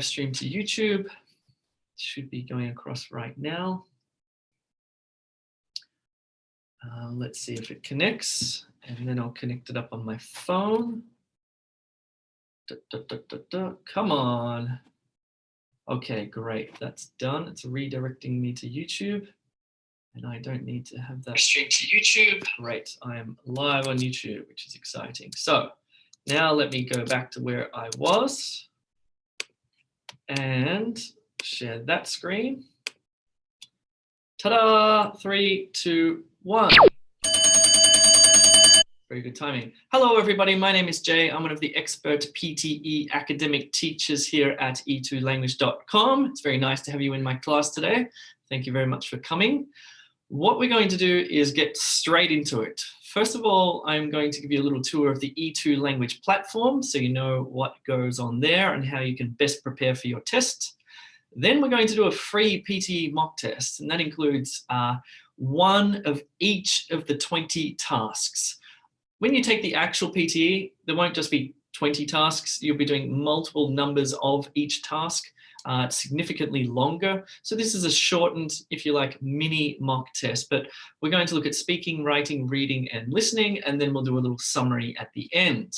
Stream to YouTube. Should be going across right now. Let's see if it connects, and then I'll connect it up on my phone. Come on. Okay, great. That's done. It's redirecting me to YouTube, and I don't need to have that stream to YouTube. Great. I am live on YouTube, which is exciting. So now let me go back to where I was and share that screen. Ta-da! 3, 2, 1. Very good timing. Hello, everybody. My name is Jay. I'm one of the expert PTE academic teachers here at e2language.com. It's very nice to have you in my class today. Thank you very much for coming. What we're going to do is get straight into it. First of all, I'm going to give you a little tour of the E2 language platform so you know what goes on there and how you can best prepare for your test. Then we're going to do a free PTE mock test, and that includes one of each of the 20 tasks. When you take the actual PTE, there won't just be 20 tasks. You'll be doing multiple numbers of each task, significantly longer. So this is a shortened, if you like, mini mock test, but we're going to look at speaking, writing, reading, and listening, and then we'll do a little summary at the end.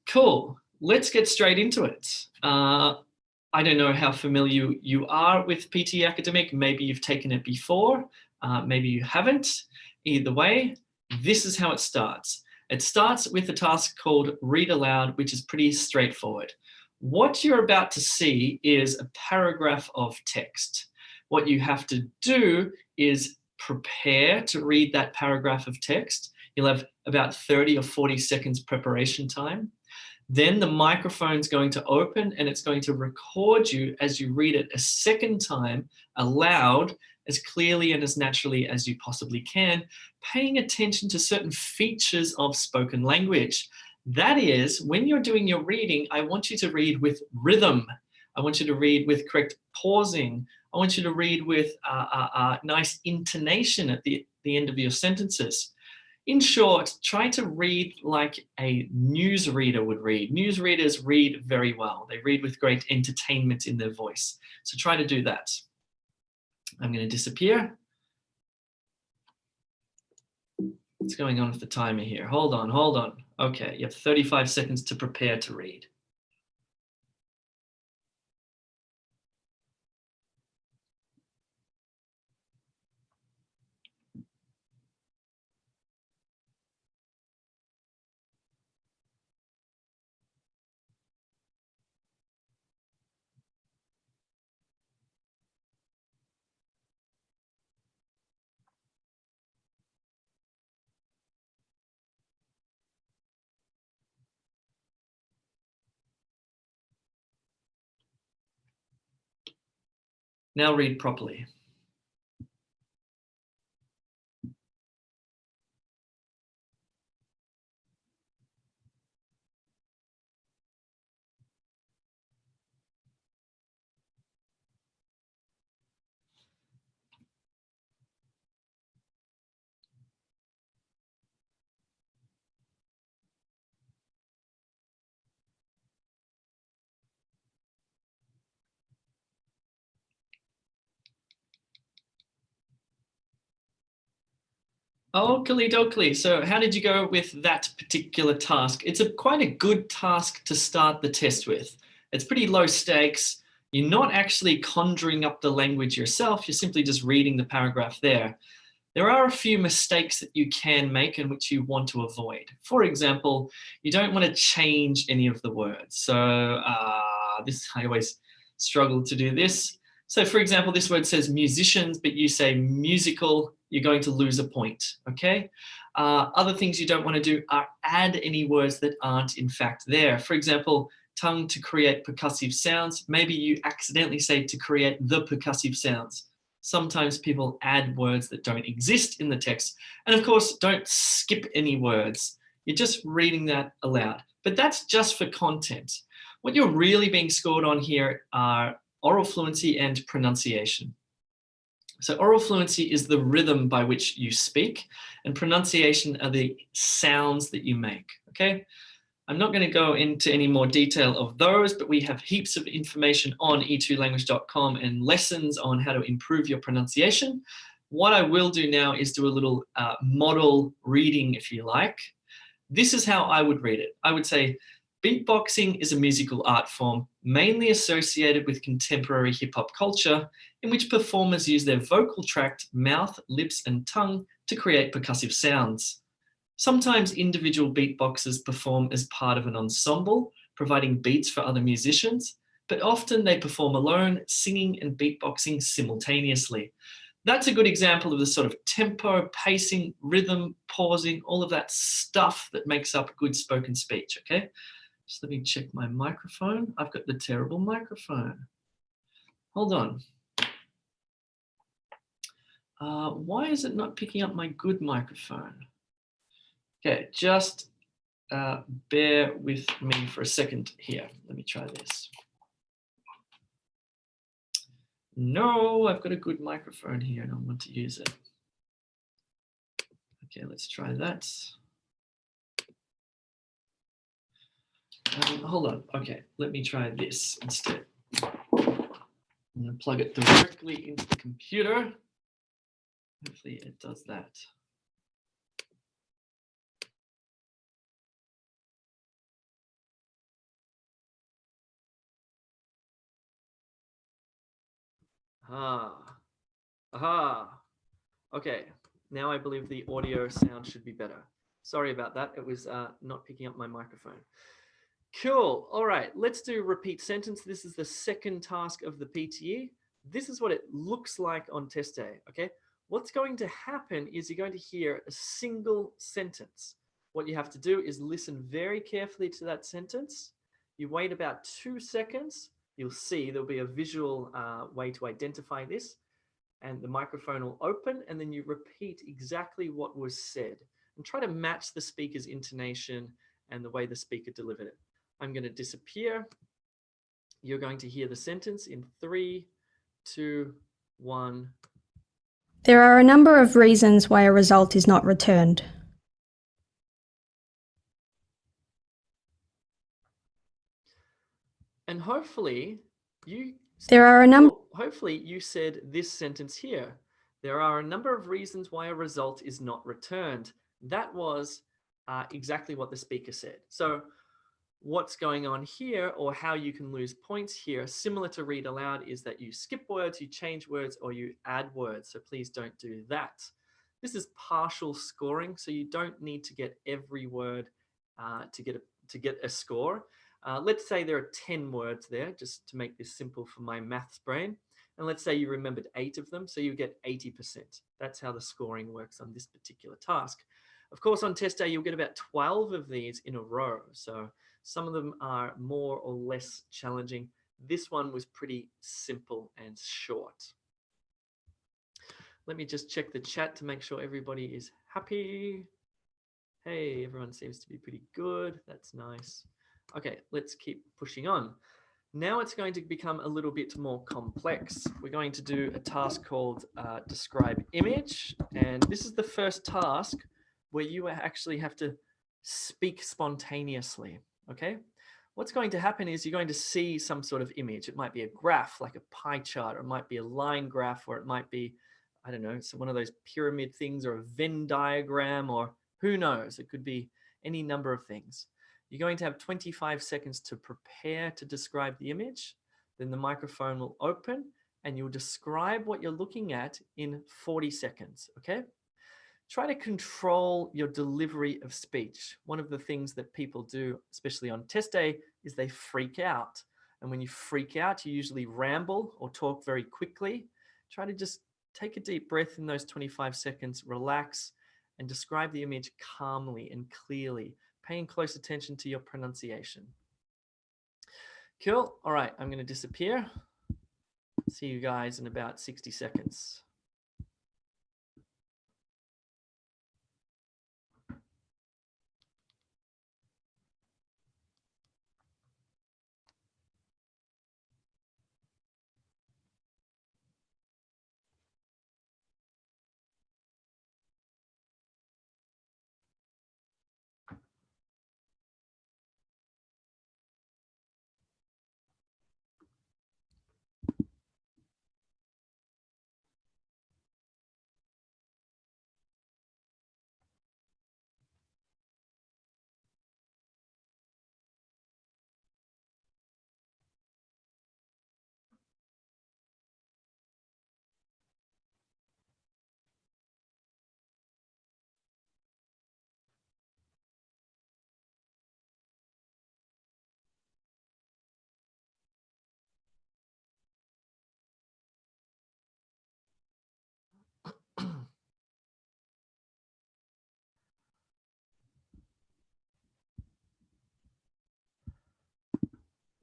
Cool, let's get straight into it. I don't know how familiar you are with PTE Academic. Maybe you've taken it before, maybe you haven't. Either way, this is how it starts. It starts with a task called Read Aloud, which is pretty straightforward. What you're about to see is a paragraph of text. What you have to do is prepare to read that paragraph of text. You'll have about 30 or 40 seconds preparation time. Then the microphone's going to open and it's going to record you as you read it a second time aloud, as clearly and as naturally as you possibly can, paying attention to certain features of spoken language. That is, when you're doing your reading, I want you to read with rhythm. I want you to read with correct pausing. I want you to read with nice intonation at the end of your sentences. In short, try to read like a newsreader would read. Newsreaders read very well. They read with great entertainment in their voice. So try to do that. I'm going to disappear. What's going on with the timer here? Hold on, hold on. Okay, you have 35 seconds to prepare to read. Now read properly. Oakley dokley. So how did you go with that particular task? It's quite a good task to start the test with. It's pretty low stakes. You're not actually conjuring up the language yourself. You're simply just reading the paragraph there. There are a few mistakes that you can make and which you want to avoid. For example, you don't want to change any of the words. So I always struggle to do this. So for example, this word says musicians, but you say musical, you're going to lose a point, okay? Other things you don't want to do are add any words that aren't in fact there. For example, tongue to create percussive sounds. Maybe you accidentally say to create the percussive sounds. Sometimes people add words that don't exist in the text. And of course, don't skip any words. You're just reading that aloud. But that's just for content. What you're really being scored on here are oral fluency and pronunciation. So oral fluency is the rhythm by which you speak, and pronunciation are the sounds that you make, okay? I'm not going to go into any more detail of those, but we have heaps of information on e2language.com and lessons on how to improve your pronunciation. What I will do now is do a little model reading, if you like. This is how I would read it. I would say, beatboxing is a musical art form mainly associated with contemporary hip-hop culture in which performers use their vocal tract, mouth, lips, and tongue to create percussive sounds. Sometimes individual beatboxers perform as part of an ensemble, providing beats for other musicians, but often they perform alone, singing and beatboxing simultaneously. That's a good example of the sort of tempo, pacing, rhythm, pausing, all of that stuff that makes up good spoken speech, okay? Just let me check my microphone. I've got the terrible microphone. Hold on. Why is it not picking up my good microphone? Okay, just bear with me for a second here. Let me try this. No, I've got a good microphone here and I want to use it. Okay, let's try that. Hold on. Okay, let me try this instead. I'm going to plug it directly into the computer. Hopefully it does that. Aha. Okay, now I believe the audio sound should be better. Sorry about that. It was not picking up my microphone. Cool. All right, let's do repeat sentence. This is the second task of the PTE. This is what it looks like on test day, okay? What's going to happen is you're going to hear a single sentence. What you have to do is listen very carefully to that sentence. You wait about 2 seconds. You'll see there'll be a visual way to identify this, and the microphone will open, and then you repeat exactly what was said and try to match the speaker's intonation and the way the speaker delivered it. I'm going to disappear. You're going to hear the sentence in 3, 2, 1. There are a number of reasons why a result is not returned. And hopefully you said this sentence here. There are a number of reasons why a result is not returned. That was exactly what the speaker said. So what's going on here, or how you can lose points here, similar to read aloud, is that you skip words, you change words, or you add words. So please don't do that. This is partial scoring, so you don't need to get every word to get a score. Let's say there are 10 words there, just to make this simple for my maths brain. And let's say you remembered 8 of them, so you get 80%. That's how the scoring works on this particular task. Of course, on test day, you'll get about 12 of these in a row. So some of them are more or less challenging. This one was pretty simple and short. Let me just check the chat to make sure everybody is happy. Hey, everyone seems to be pretty good. That's nice. Okay, let's keep pushing on. Now it's going to become a little bit more complex. We're going to do a task called describe image. And this is the first task where you actually have to speak spontaneously, okay? What's going to happen is you're going to see some sort of image. It might be a graph, like a pie chart, or it might be a line graph, or it might be, I don't know, so one of those pyramid things, or a Venn diagram, or who knows? It could be any number of things. You're going to have 25 seconds to prepare to describe the image. Then the microphone will open and you'll describe what you're looking at in 40 seconds, okay? Try to control your delivery of speech. One of the things that people do, especially on test day, is they freak out. And when you freak out, you usually ramble or talk very quickly. Try to just take a deep breath in those 25 seconds, relax, and describe the image calmly and clearly, paying close attention to your pronunciation. Cool. All right, I'm going to disappear. See you guys in about 60 seconds.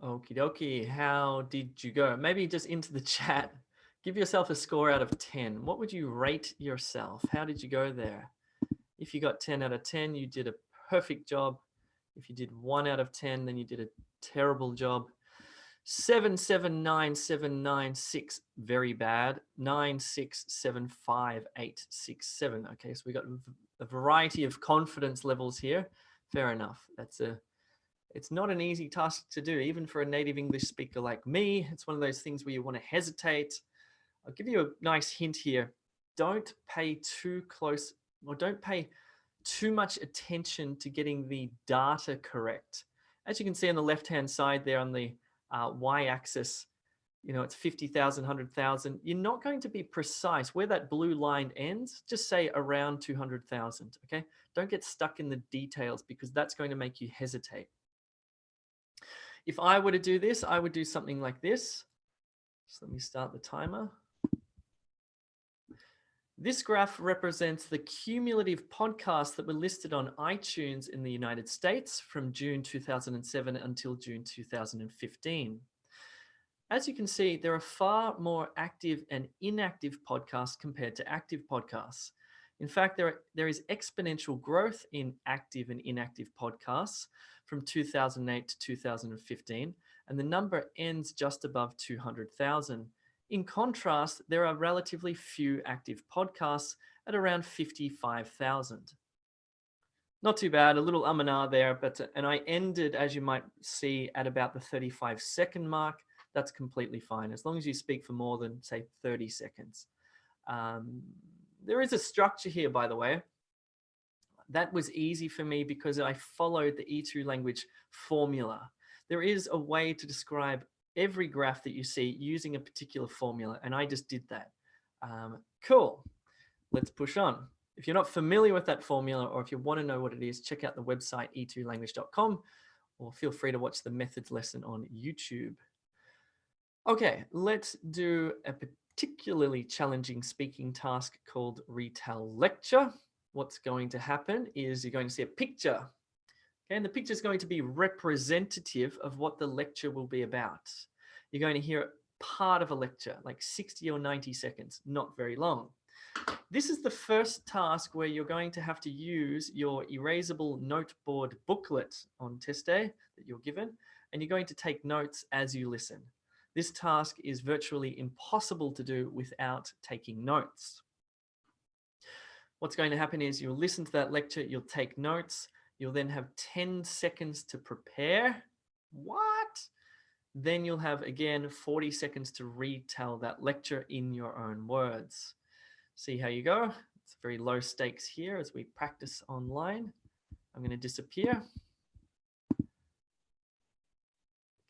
Okie dokie. How did you go? Maybe just into the chat. Give yourself a score out of 10. What would you rate yourself? How did you go there? If you got 10 out of 10, you did a perfect job. If you did 1 out of 10, then you did a terrible job. 7, 7, 9, 7, 9, 6, very bad. 9, 6, 7, 5, 8, 6, 7. Okay, so we got a variety of confidence levels here. Fair enough. It's not an easy task to do, even for a native English speaker like me. It's one of those things where you want to hesitate. I'll give you a nice hint here. Don't pay too close, or don't pay too much attention to getting the data correct. As you can see on the left-hand side there on the y-axis, it's 50,000, 100,000. You're not going to be precise. Where that blue line ends, just say around 200,000, okay? Don't get stuck in the details because that's going to make you hesitate. If I were to do this, I would do something like this. So let me start the timer. This graph represents the cumulative podcasts that were listed on iTunes in the United States from June 2007 until June 2015. As you can see, there are far more active and inactive podcasts compared to active podcasts. In fact, there is exponential growth in active and inactive podcasts from 2008 to 2015, and the number ends just above 200,000. In contrast, there are relatively few active podcasts at around 55,000. Not too bad, a little and ah there, and I ended, as you might see, at about the 35-second mark. That's completely fine, as long as you speak for more than, say, 30 seconds. There is a structure here, by the way. That was easy for me because I followed the E2 language formula. There is a way to describe every graph that you see using a particular formula, and I just did that. Cool. Let's push on. If you're not familiar with that formula, or if you want to know what it is, check out the website e2language.com, or feel free to watch the methods lesson on YouTube. Okay, let's do a particularly challenging speaking task called retell lecture. What's going to happen is you're going to see a picture. Okay, and the picture is going to be representative of what the lecture will be about. You're going to hear part of a lecture, like 60 or 90 seconds, not very long. This is the first task where you're going to have to use your erasable noteboard booklet on test day that you're given, and you're going to take notes as you listen. This task is virtually impossible to do without taking notes. What's going to happen is you'll listen to that lecture, you'll take notes, you'll then have 10 seconds to prepare. What? Then you'll have, again, 40 seconds to retell that lecture in your own words. See how you go? It's very low stakes here as we practice online. I'm going to disappear.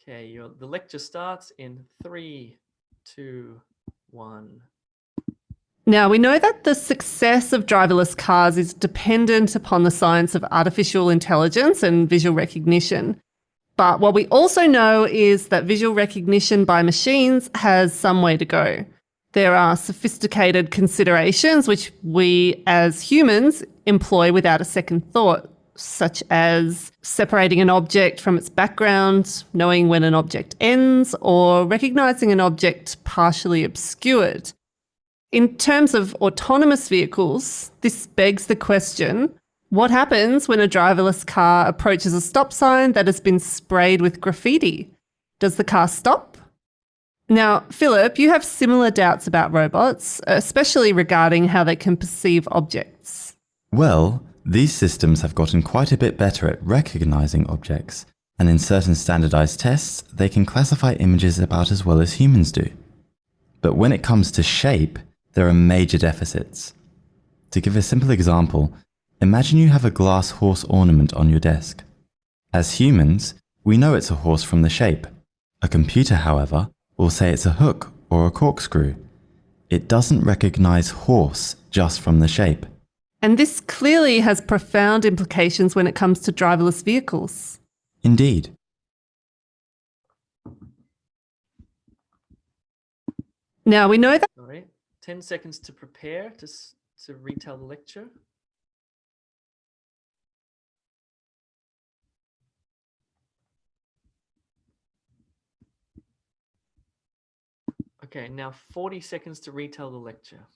Okay, the lecture starts in 3, 2, 1. Now, we know that the success of driverless cars is dependent upon the science of artificial intelligence and visual recognition. But what we also know is that visual recognition by machines has some way to go. There are sophisticated considerations which we as humans employ without a second thought, such as separating an object from its background, knowing when an object ends, or recognizing an object partially obscured. In terms of autonomous vehicles, this begs the question, what happens when a driverless car approaches a stop sign that has been sprayed with graffiti? Does the car stop? Now, Philip, you have similar doubts about robots, especially regarding how they can perceive objects. Well, these systems have gotten quite a bit better at recognizing objects, and in certain standardized tests, they can classify images about as well as humans do. But when it comes to shape, there are major deficits. To give a simple example, imagine you have a glass horse ornament on your desk. As humans, we know it's a horse from the shape. A computer, however, will say it's a hook or a corkscrew. It doesn't recognize horse just from the shape. And this clearly has profound implications when it comes to driverless vehicles. Indeed. Now, we know that... Sorry, 10 seconds to prepare to retell the lecture. Okay, now 40 seconds to retell the lecture.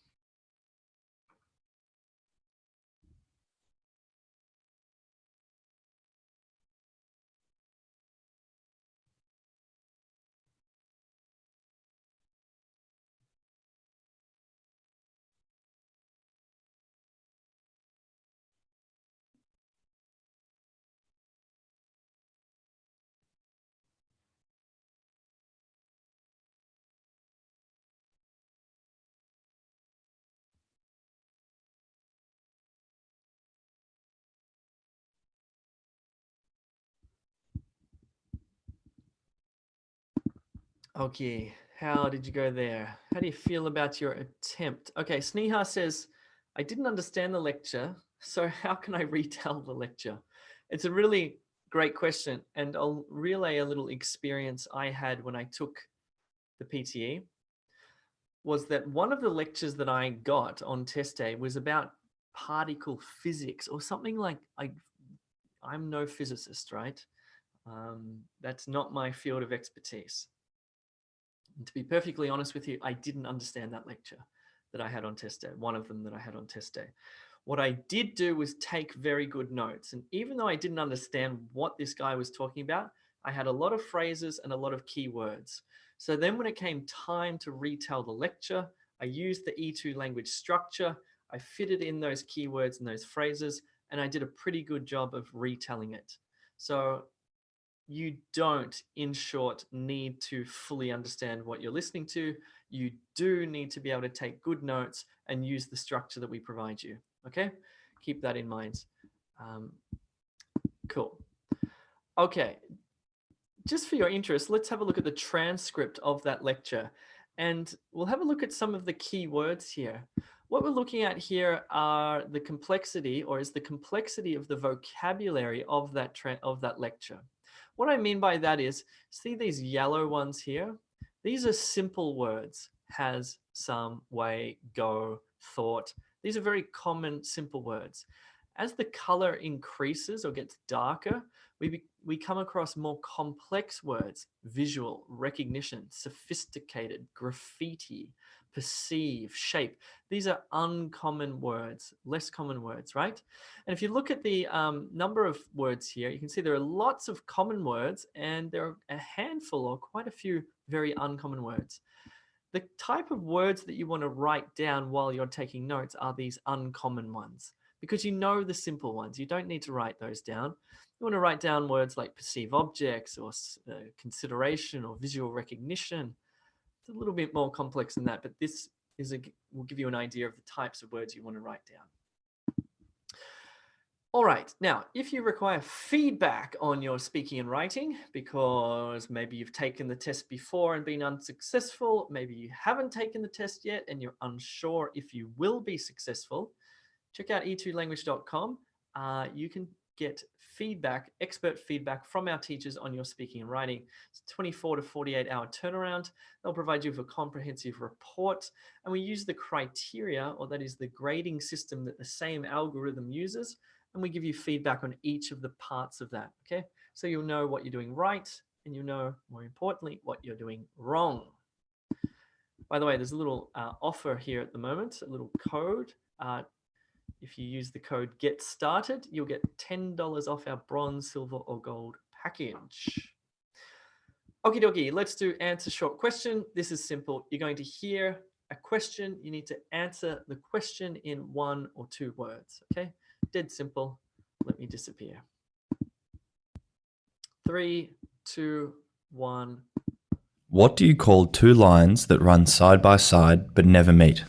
Okay, how did you go there? How do you feel about your attempt? Okay, Sneha says, I didn't understand the lecture, so how can I retell the lecture? It's a really great question, and I'll relay a little experience I had when I took the PTE. Was that one of the lectures that I got on test day was about particle physics or something like, I'm no physicist, right? That's not my field of expertise. And to be perfectly honest with you, I didn't understand that lecture that I had on test day, one of them that I had on test day. What I did do was take very good notes. And even though I didn't understand what this guy was talking about, I had a lot of phrases and a lot of keywords. So then when it came time to retell the lecture, I used the E2 language structure. I fitted in those keywords and those phrases, and I did a pretty good job of retelling it. So you don't, in short, need to fully understand what you're listening to. You do need to be able to take good notes and use the structure that we provide you. Okay, keep that in mind. Cool. Okay, just for your interest, let's have a look at the transcript of that lecture. And we'll have a look at some of the key words here. What we're looking at here are the complexity, or is the complexity of the vocabulary of that lecture. What I mean by that is, see these yellow ones here? These are simple words. Has, some, way, go, thought. These are very common, simple words. As the color increases or gets darker, we come across more complex words: visual, recognition, sophisticated, graffiti, perceive, shape. These are uncommon words, less common words, right? And if you look at the number of words here, you can see there are lots of common words and there are a handful or quite a few very uncommon words. The type of words that you want to write down while you're taking notes are these uncommon ones, because you know the simple ones. You don't need to write those down. You want to write down words like perceive objects or consideration or visual recognition. It's a little bit more complex than that, but this will give you an idea of the types of words you want to write down. All right, now, if you require feedback on your speaking and writing, because maybe you've taken the test before and been unsuccessful, maybe you haven't taken the test yet and you're unsure if you will be successful, check out e2language.com. You can get feedback, expert feedback from our teachers on your speaking and writing. It's a 24 to 48 hour turnaround. They'll provide you with a comprehensive report. And we use the criteria, or that is the grading system that the same algorithm uses. And we give you feedback on each of the parts of that, okay? So you'll know what you're doing right, and you'll know, more importantly, what you're doing wrong. By the way, there's a little offer here at the moment, a little code. If you use the code Get Started, you'll get $10 off our bronze, silver, or gold package. Okie dokie, let's do answer short question. This is simple. You're going to hear a question. You need to answer the question in 1 or 2 words, okay? Dead simple. Let me disappear. 3, 2, 1. What do you call two lines that run side by side but never meet?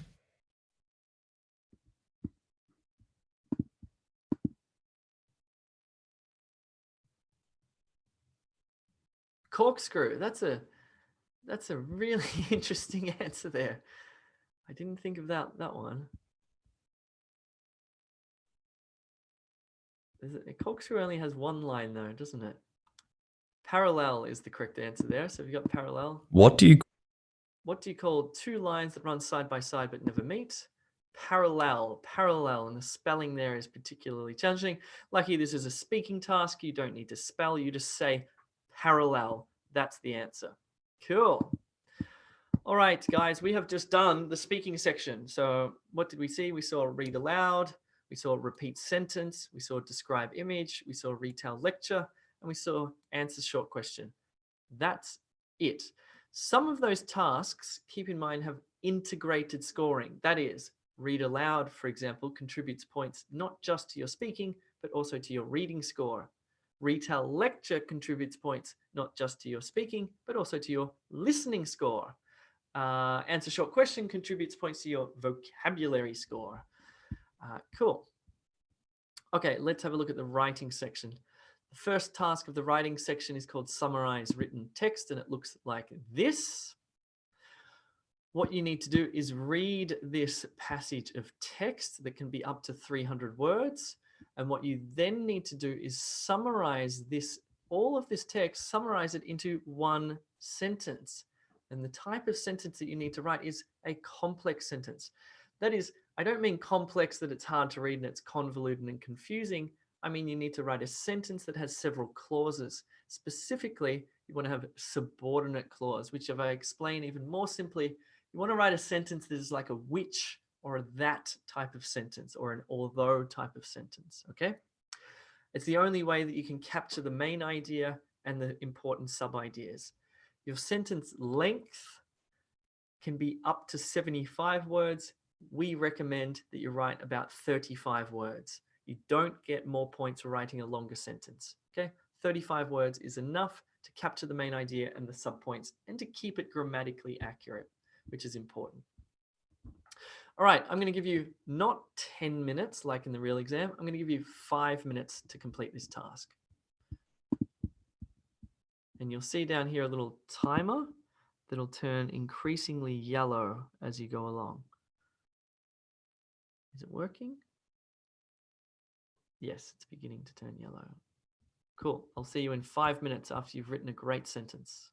Corkscrew. That's a really interesting answer there. I didn't think of that one. A corkscrew only has 1 line though, doesn't it? Parallel is the correct answer there. So we've got parallel. What do you call 2 lines that run side by side but never meet? Parallel, and the spelling there is particularly challenging. Lucky this is a speaking task. You don't need to spell, you just say parallel. That's the answer. Cool. All right, guys, we have just done the speaking section. So what did we see? We saw read aloud, we saw repeat sentence, we saw describe image, we saw retell lecture, and we saw answer short question. That's it. Some of those tasks, keep in mind, have integrated scoring. That is, read aloud, for example, contributes points not just to your speaking, but also to your reading score. Retell lecture contributes points not just to your speaking, but also to your listening score. Answer short question contributes points to your vocabulary score. Cool. Okay, let's have a look at the writing section. The first task of the writing section is called summarize written text, and it looks like this. What you need to do is read this passage of text that can be up to 300 words. And what you then need to do is summarize all of this text, summarize it into one sentence. And the type of sentence that you need to write is a complex sentence. That is, I don't mean complex that it's hard to read and it's convoluted and confusing. I mean, you need to write a sentence that has several clauses. Specifically, you want to have a subordinate clause, which if I explain even more simply, you want to write a sentence that is like a which or a that type of sentence or an although type of sentence, okay? It's the only way that you can capture the main idea and the important sub-ideas. Your sentence length can be up to 75 words. We recommend that you write about 35 words. You don't get more points for writing a longer sentence, okay? 35 words is enough to capture the main idea and the subpoints and to keep it grammatically accurate, which is important. All right, I'm going to give you not 10 minutes like in the real exam. I'm going to give you 5 minutes to complete this task. And you'll see down here a little timer that'll turn increasingly yellow as you go along. Is it working? Yes, it's beginning to turn yellow. Cool. I'll see you in 5 minutes after you've written a great sentence.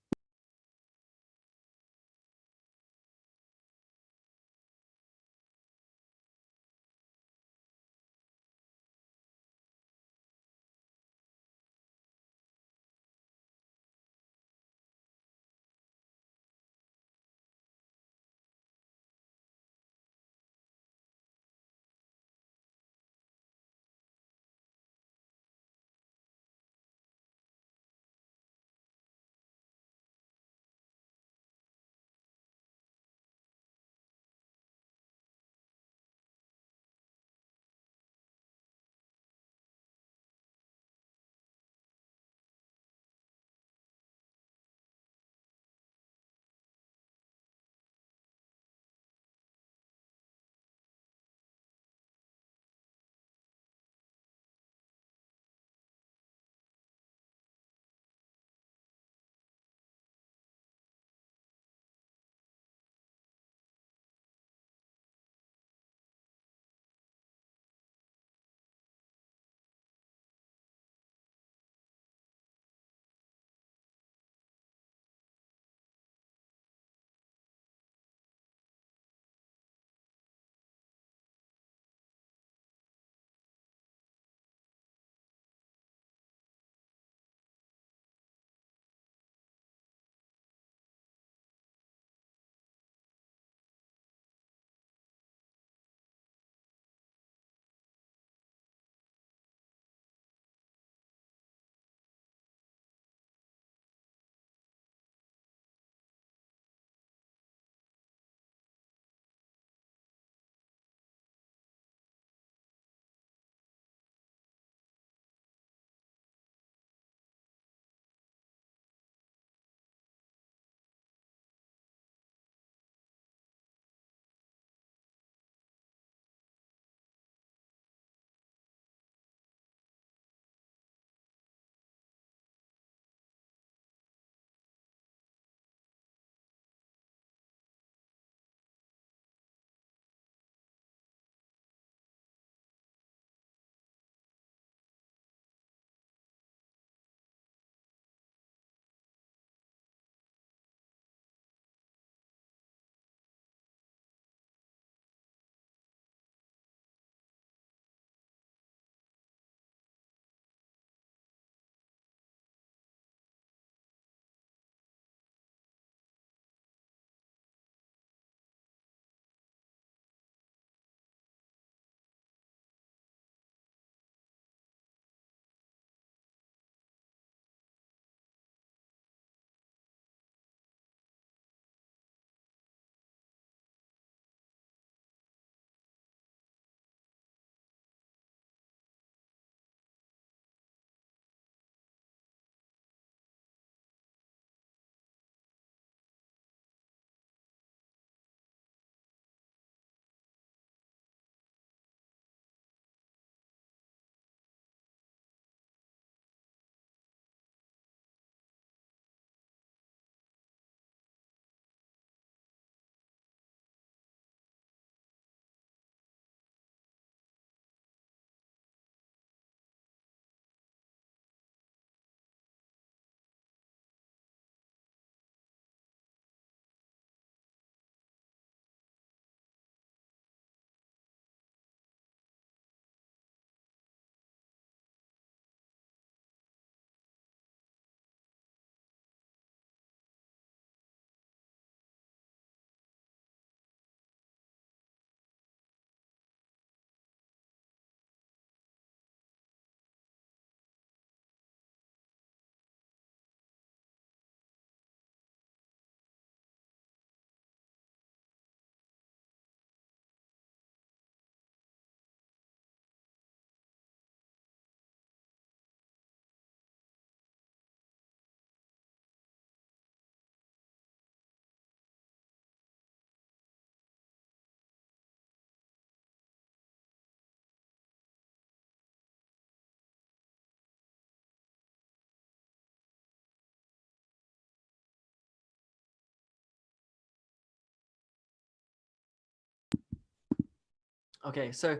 Okay, so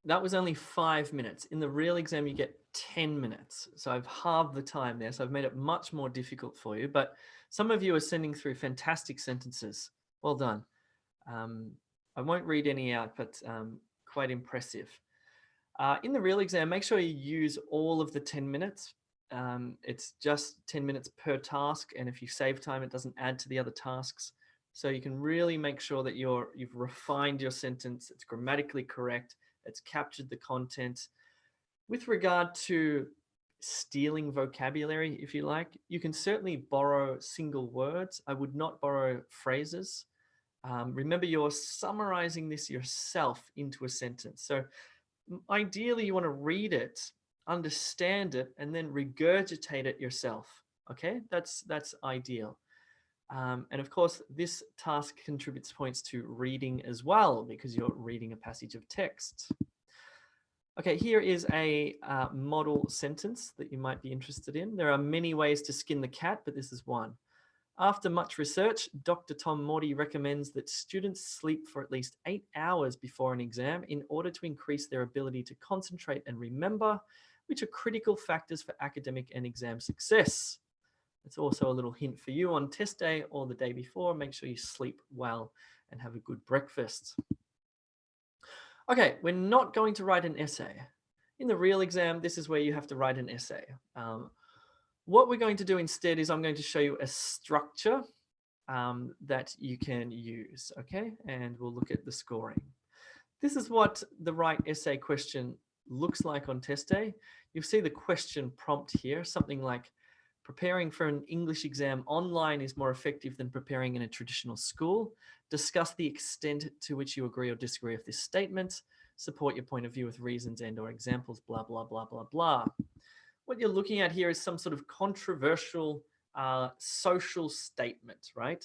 that was only 5 minutes. In the real exam, you get 10 minutes. So I've halved the time there. So I've made it much more difficult for you. But some of you are sending through fantastic sentences. Well done. I won't read any out, but quite impressive. In the real exam, make sure you use all of the 10 minutes. It's just 10 minutes per task. And if you save time, it doesn't add to the other tasks. So you can really make sure that you've refined your sentence. It's grammatically correct. It's captured the content. With regard to stealing vocabulary, if you like, you can certainly borrow single words. I would not borrow phrases. Remember, you're summarizing this yourself into a sentence. So ideally, you want to read it, understand it, and then regurgitate it yourself. Okay, that's ideal. And of course, this task contributes points to reading as well, because you're reading a passage of text. Okay, here is a model sentence that you might be interested in. There are many ways to skin the cat, but this is one. After much research, Dr. Tom Morty recommends that students sleep for at least 8 hours before an exam in order to increase their ability to concentrate and remember, which are critical factors for academic and exam success. It's also a little hint for you on test day or the day before. Make sure you sleep well and have a good breakfast. Okay, we're not going to write an essay. In the real exam, this is where you have to write an essay. What we're going to do instead is I'm going to show you a structure that you can use, okay? And we'll look at the scoring. This is what the right essay question looks like on test day. You'll see the question prompt here, something like, preparing for an English exam online is more effective than preparing in a traditional school. Discuss the extent to which you agree or disagree with this statement. Support your point of view with reasons and or examples, blah, blah, blah, blah, blah. What you're looking at here is some sort of controversial social statement, right?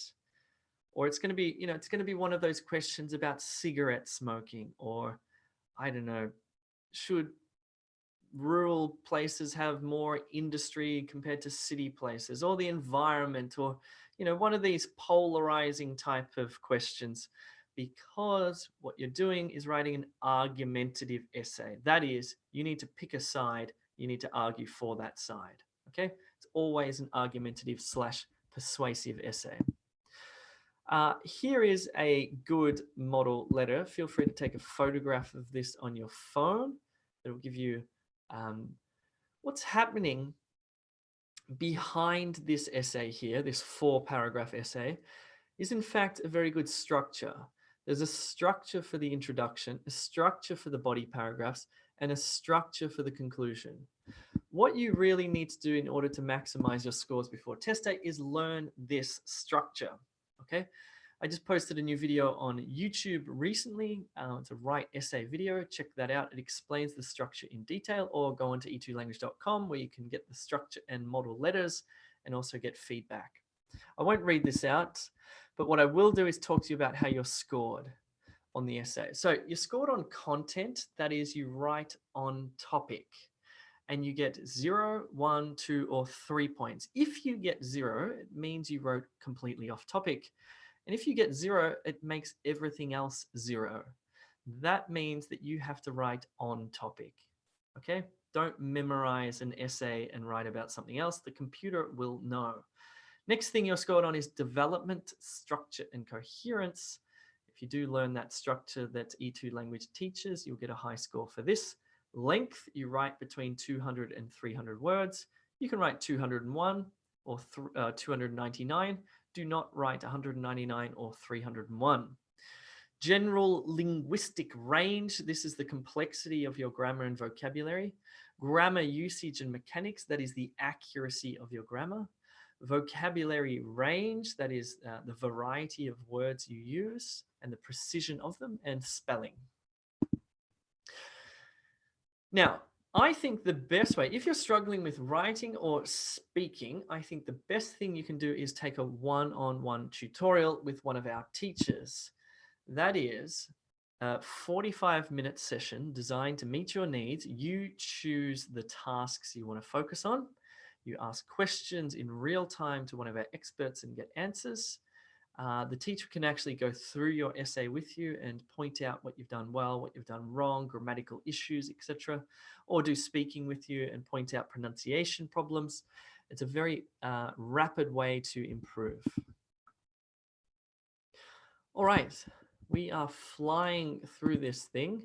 Or it's going to be, it's going to be one of those questions about cigarette smoking, or I don't know, should rural places have more industry compared to city places, or the environment, or one of these polarizing type of questions, because what you're doing is writing an argumentative essay. That is, you need to pick a side, you need to argue for that side. Okay, it's always an argumentative / persuasive essay. Here is a good model letter. Feel free to take a photograph of this on your phone. It'll give you what's happening behind this essay here, this 4-paragraph essay, is in fact a very good structure. There's a structure for the introduction, a structure for the body paragraphs, and a structure for the conclusion. What you really need to do in order to maximize your scores before test day is learn this structure, okay? I just posted a new video on YouTube recently. It's a Write Essay video. Check that out. It explains the structure in detail, or go onto e2language.com where you can get the structure and model letters and also get feedback. I won't read this out, but what I will do is talk to you about how you're scored on the essay. So you're scored on content, that is, you write on topic, and you get 0, 1, 2, or 3 points. If you get 0, it means you wrote completely off topic. And if you get 0, it makes everything else 0. That means that you have to write on topic, okay? Don't memorize an essay and write about something else. The computer will know. Next thing you're scored on is development, structure, and coherence. If you do learn that structure that E2 Language teaches, you'll get a high score for this. Length, you write between 200 and 300 words. You can write 201 or 299. Do not write 199 or 301. General linguistic range. This is the complexity of your grammar and vocabulary. Grammar usage and mechanics. That is the accuracy of your grammar. Vocabulary range. That is the variety of words you use and the precision of them. And spelling. Now, I think the best way, if you're struggling with writing or speaking, I think the best thing you can do is take a one-on-one tutorial with one of our teachers. That is a 45-minute session designed to meet your needs. You choose the tasks you want to focus on. You ask questions in real time to one of our experts and get answers. The teacher can actually go through your essay with you and point out what you've done well, what you've done wrong, grammatical issues, etc., or do speaking with you and point out pronunciation problems. It's a very rapid way to improve. All right, we are flying through this thing.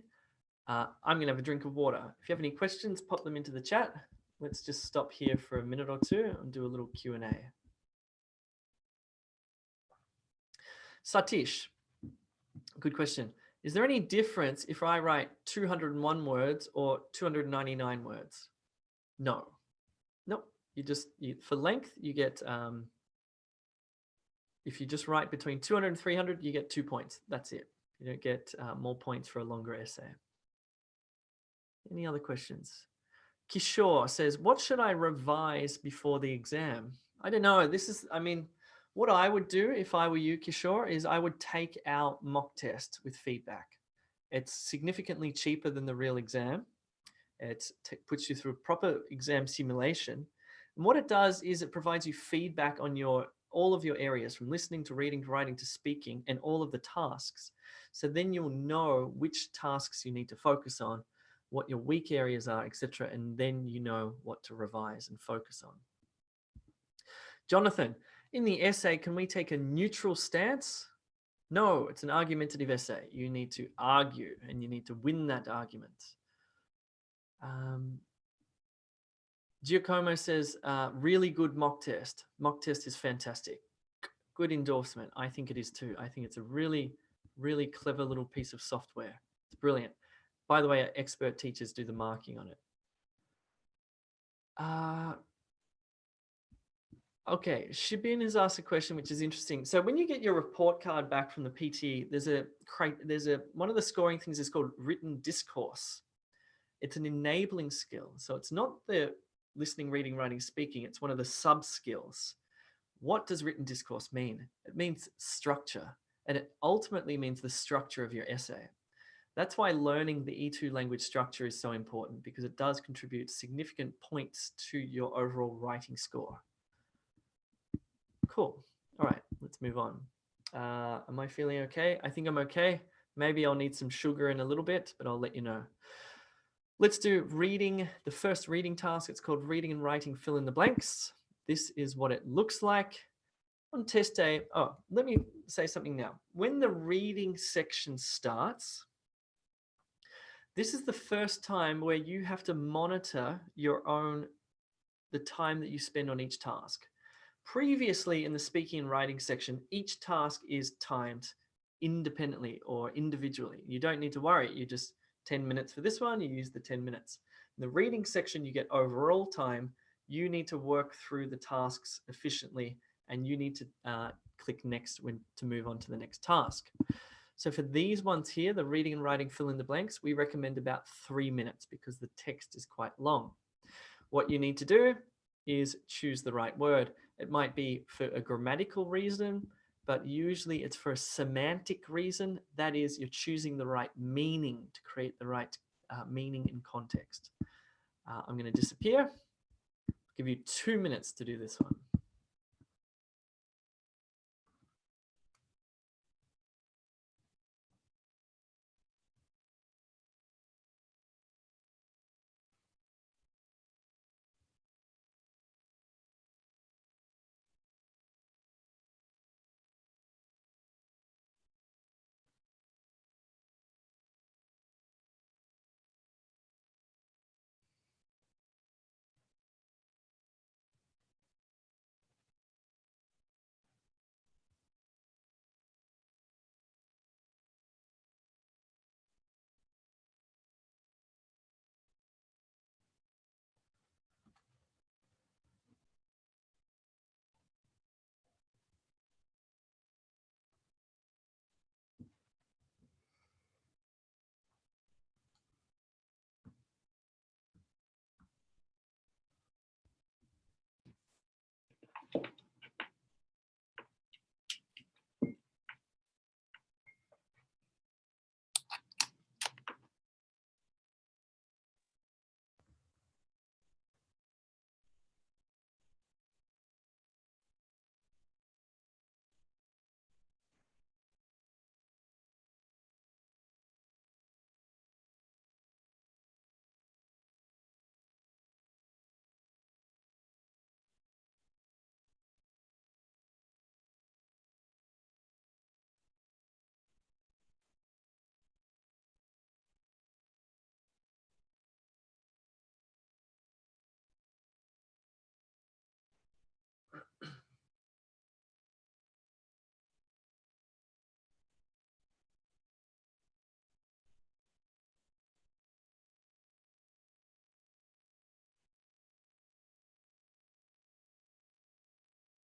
I'm going to have a drink of water. If you have any questions, pop them into the chat. Let's just stop here for a minute or two and do a little Q&A. Satish, good question. Is there any difference if I write 201 words or 299 words? No. Nope. For length, you get, if you just write between 200 and 300, you get 2 points. That's it. You don't get more points for a longer essay. Any other questions? Kishore says, what should I revise before the exam? I don't know. What I would do if I were you, Kishore, is I would take our mock test with feedback. It's significantly cheaper than the real exam. It puts you through a proper exam simulation. And what it does is it provides you feedback on all of your areas, from listening to reading to writing to speaking, and all of the tasks. So then you'll know which tasks you need to focus on, what your weak areas are, etc. And then you know what to revise and focus on. Jonathan, in the essay, can we take a neutral stance? No, it's an argumentative essay. You need to argue and you need to win that argument. Giacomo says, really good mock test. Mock test is fantastic. Good endorsement. I think it is too. I think it's a really, really clever little piece of software. It's brilliant. By the way, our expert teachers do the marking on it. Okay, Shibin has asked a question which is interesting. So when you get your report card back from the PT, one of the scoring things is called written discourse. It's an enabling skill. So it's not the listening, reading, writing, speaking. It's one of the sub skills. What does written discourse mean? It means structure, and it ultimately means the structure of your essay. That's why learning the E2 language structure is so important, because it does contribute significant points to your overall writing score. Cool. All right, let's move on. Am I feeling okay? I think I'm okay. Maybe I'll need some sugar in a little bit, but I'll let you know. Let's do reading, the first reading task. It's called reading and writing fill in the blanks. This is what it looks like on test day. Oh, let me say something now. When the reading section starts, this is the first time where you have to monitor the time that you spend on each task. Previously in the speaking and writing section, each task is timed independently or individually. You don't need to worry. You just 10 minutes for this one, you use the 10 minutes. In the reading section, you get overall time. You need to work through the tasks efficiently, and you need to click next to move on to the next task. So for these ones here, the reading and writing fill in the blanks, we recommend about 3 minutes because the text is quite long. What you need to do is choose the right word. It might be for a grammatical reason, but usually it's for a semantic reason. That is, you're choosing the right meaning to create the right meaning and context. I'm going to disappear. Give you 2 minutes to do this one.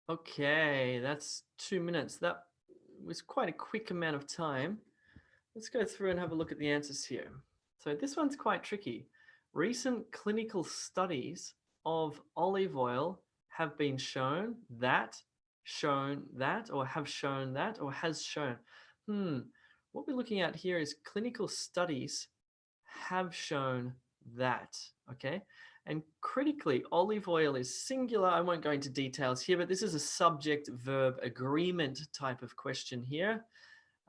Okay, that's 2 minutes. That was quite a quick amount of time. Let's go through and have a look at the answers here. So this one's quite tricky. Recent clinical studies of olive oil have been shown that, or have shown that, or has shown. What we're looking at here is clinical studies have shown that, okay? And critically, olive oil is singular. I won't go into details here, but this is a subject-verb agreement type of question here.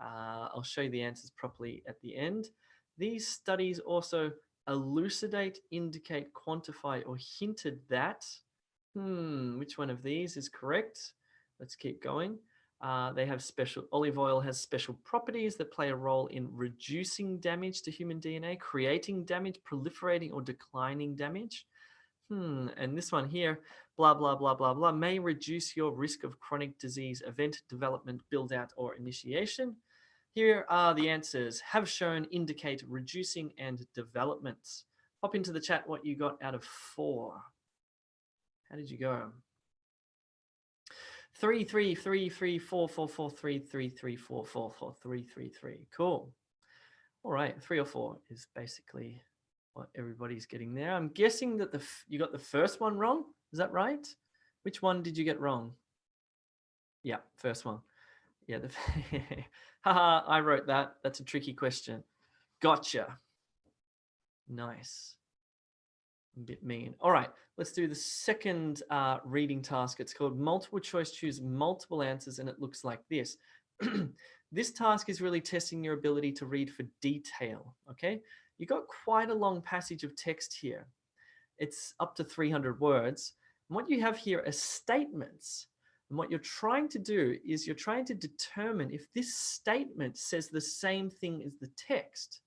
I'll show you the answers properly at the end. These studies also elucidate, indicate, quantify, or hinted that. Which one of these is correct? Let's keep going. Olive oil has special properties that play a role in reducing damage to human DNA, creating damage, proliferating, or declining damage. And this one here, blah, blah, blah, blah, blah, may reduce your risk of chronic disease, event, development, build out, or initiation. Here are the answers. Have shown, indicate, reducing, and development. Pop into the chat what you got out of 4. How did you go? 3, 3, 3, 3, 4, 4, 4, 3, 3, 3, 4, 4, 4, 3, 3, 3. Cool. All right, 3 or 4 is basically what everybody's getting there. I'm guessing that you got the first one wrong. Is that right? Which one did you get wrong? Yeah, first one. Yeah, haha, I wrote that. That's a tricky question. Gotcha. Nice. A bit mean. All right, let's do the second reading task. It's called multiple choice, choose multiple answers, and it looks like this. This task is really testing your ability to read for detail, okay? You got quite a long passage of text here. It's up to 300 words. And what you have here are statements. And what you're trying to do is you're trying to determine if this statement says the same thing as the text.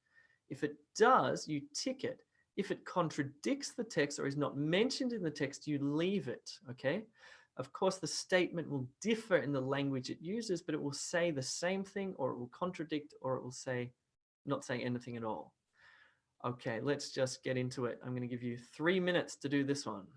If it does, you tick it. If it contradicts the text or is not mentioned in the text, you leave it, okay? Of course, the statement will differ in the language it uses, but it will say the same thing, or it will contradict, or it will say, not say anything at all. Okay, let's just get into it. I'm going to give you 3 minutes to do this one.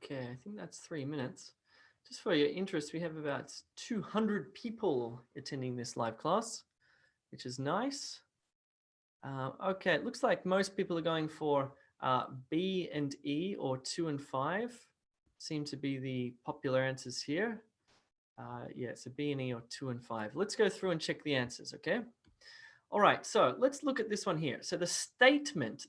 Okay, I think that's 3 minutes. Just for your interest, we have about 200 people attending this live class, which is nice. Okay, it looks like most people are going for B and E, or 2 and 5 seem to be the popular answers here. Yeah, so B and E, or 2 and 5. Let's go through and check the answers, okay? All right, so let's look at this one here. So the statement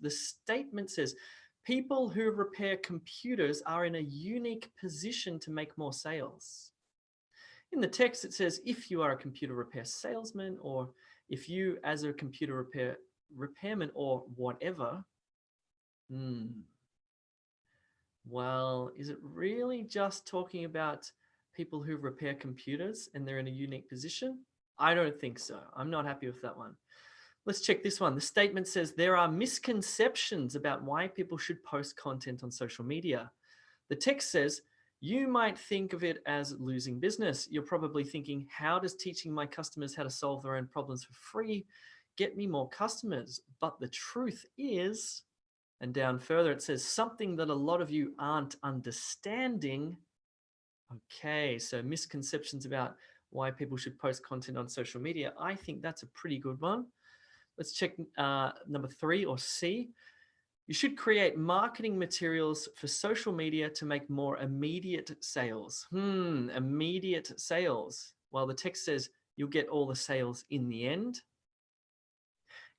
says, people who repair computers are in a unique position to make more sales. In the text, it says, if you are a computer repair salesman, or if you as a computer repairman, or whatever. Well, is it really just talking about people who repair computers and they're in a unique position? I don't think so. I'm not happy with that one. Let's check this one. The statement says there are misconceptions about why people should post content on social media. The text says, you might think of it as losing business. You're probably thinking, how does teaching my customers how to solve their own problems for free get me more customers? But the truth is, and down further, it says something that a lot of you aren't understanding. Okay, so misconceptions about why people should post content on social media. I think that's a pretty good one. Let's check number 3, or C. You should create marketing materials for social media to make more immediate sales. Immediate sales. Well, the text says you'll get all the sales in the end.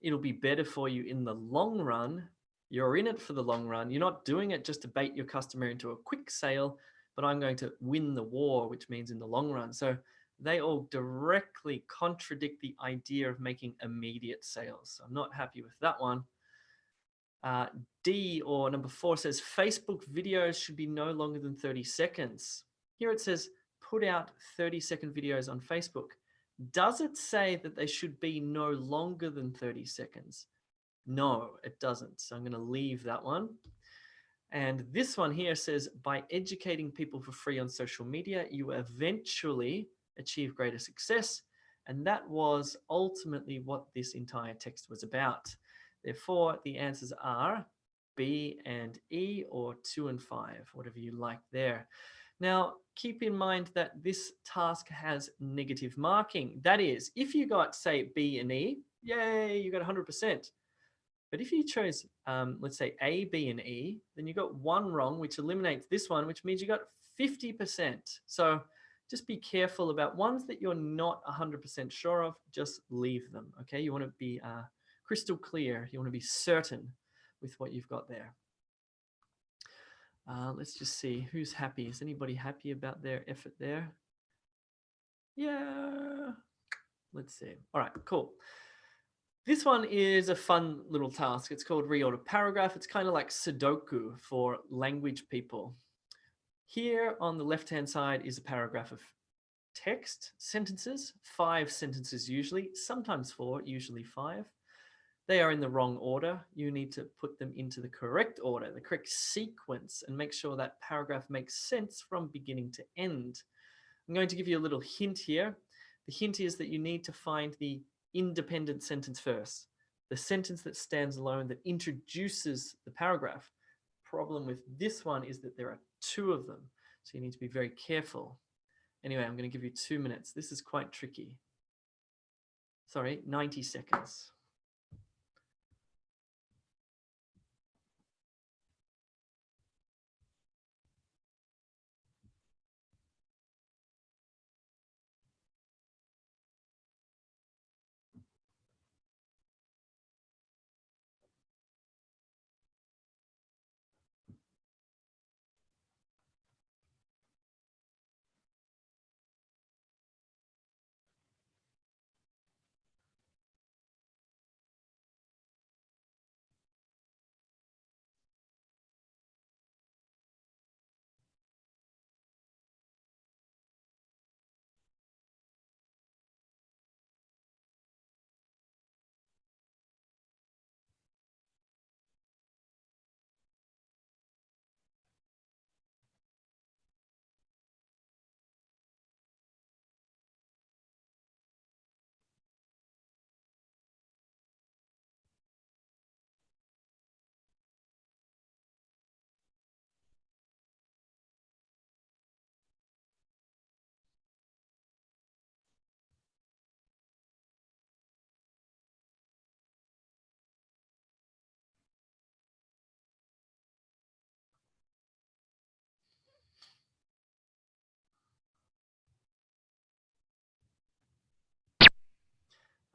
It'll be better for you in the long run. You're in it for the long run. You're not doing it just to bait your customer into a quick sale, but I'm going to win the war, which means in the long run. So they all directly contradict the idea of making immediate sales. So I'm not happy with that one. D, or number 4, says Facebook videos should be no longer than 30 seconds. Here it says put out 30-second videos on Facebook. Does it say that they should be no longer than 30 seconds? No, it doesn't. So I'm going to leave that one. And this one here says, by educating people for free on social media, you eventually achieve greater success. And that was ultimately what this entire text was about. Therefore, the answers are B and E, or 2 and 5, whatever you like there. Now, keep in mind that this task has negative marking. That is, if you got, say, B and E, yay, you got 100%. But if you chose, let's say, A, B, and E, then you got 1 wrong, which eliminates this one, which means you got 50%. So just be careful about ones that you're not 100% sure of, just leave them, okay? You want to be crystal clear. You want to be certain with what you've got there. Let's just see who's happy. Is anybody happy about their effort there? Yeah. Let's see. All right, cool. This one is a fun little task. It's called reorder paragraph. It's kind of like Sudoku for language people. Here on the left-hand side is a paragraph of text, sentences, 5 sentences usually, sometimes 4, usually 5. They are in the wrong order. You need to put them into the correct order, the correct sequence, and make sure that paragraph makes sense from beginning to end. I'm going to give you a little hint here. The hint is that you need to find the independent sentence first, the sentence that stands alone, that introduces the paragraph. Problem with this one is that there are 2 of them, so you need to be very careful. Anyway, I'm going to give you 2 minutes. This is quite tricky. Sorry, 90 seconds.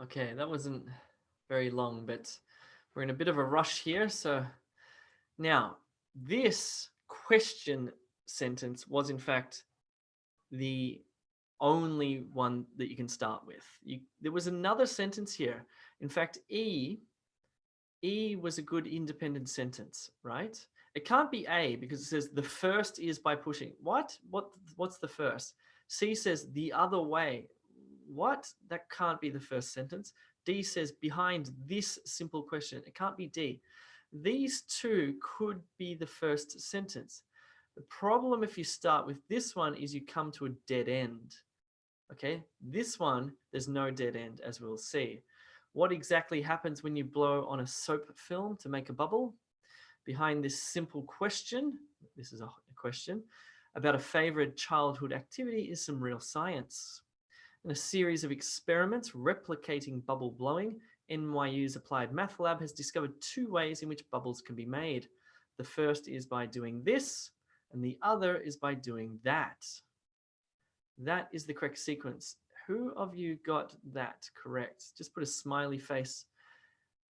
Okay, that wasn't very long, but we're in a bit of a rush here. So now this question sentence was in fact the only one that you can start with. There was another sentence here. In fact, E was a good independent sentence, right? It can't be A because it says the first is by pushing. What's the first? C says the other way. What? That can't be the first sentence. D says behind this simple question. It can't be D. These two could be the first sentence. The problem if you start with this one is you come to a dead end. Okay, this one, there's no dead end, as we'll see. What exactly happens when you blow on a soap film to make a bubble? Behind this simple question, this is a question, about a favorite childhood activity is some real science. In a series of experiments replicating bubble blowing, NYU's Applied Math Lab has discovered 2 ways in which bubbles can be made. The first is by doing this, and the other is by doing that. That is the correct sequence. Who of you got that correct? Just put a smiley face.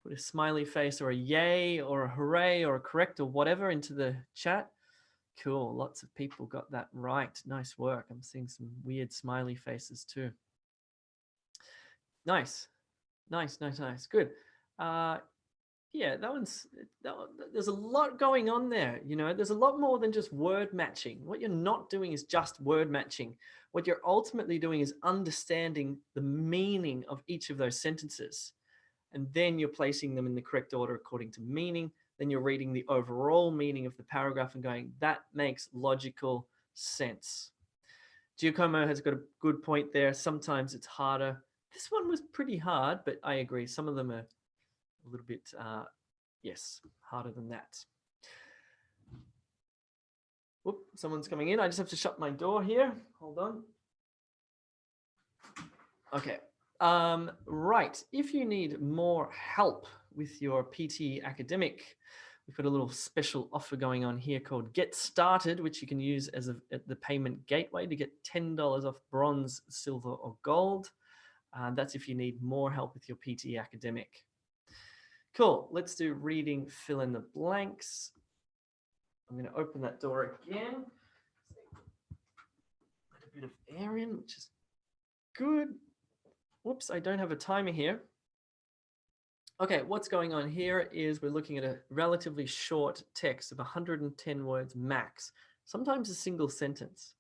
Put a smiley face or a yay or a hooray or a correct or whatever into the chat. Cool. Lots of people got that right. Nice work. I'm seeing some weird smiley faces too. Nice. Nice. Good. Yeah, there's a lot going on there. You know, there's a lot more than just word matching. What you're not doing is just word matching. What you're ultimately doing is understanding the meaning of each of those sentences. And then you're placing them in the correct order according to meaning. Then you're reading the overall meaning of the paragraph and going, that makes logical sense. Giacomo has got a good point there. Sometimes it's harder. This one was pretty hard, but I agree. Some of them are a little bit, yes, harder than that. Whoop, someone's coming in. I just have to shut my door here. Hold on. Okay. Right. If you need more help with your PT academic, we've got a little special offer going on here called Get Started, which you can use as the payment gateway to get $10 off bronze, silver, or gold. That's if you need more help with your PT academic. Cool. Let's do reading fill in the blanks. I'm going to open that door again. Let a bit of air in, which is good. Whoops, I don't have a timer here. Okay, what's going on here is we're looking at a relatively short text of 110 words max, sometimes a single sentence.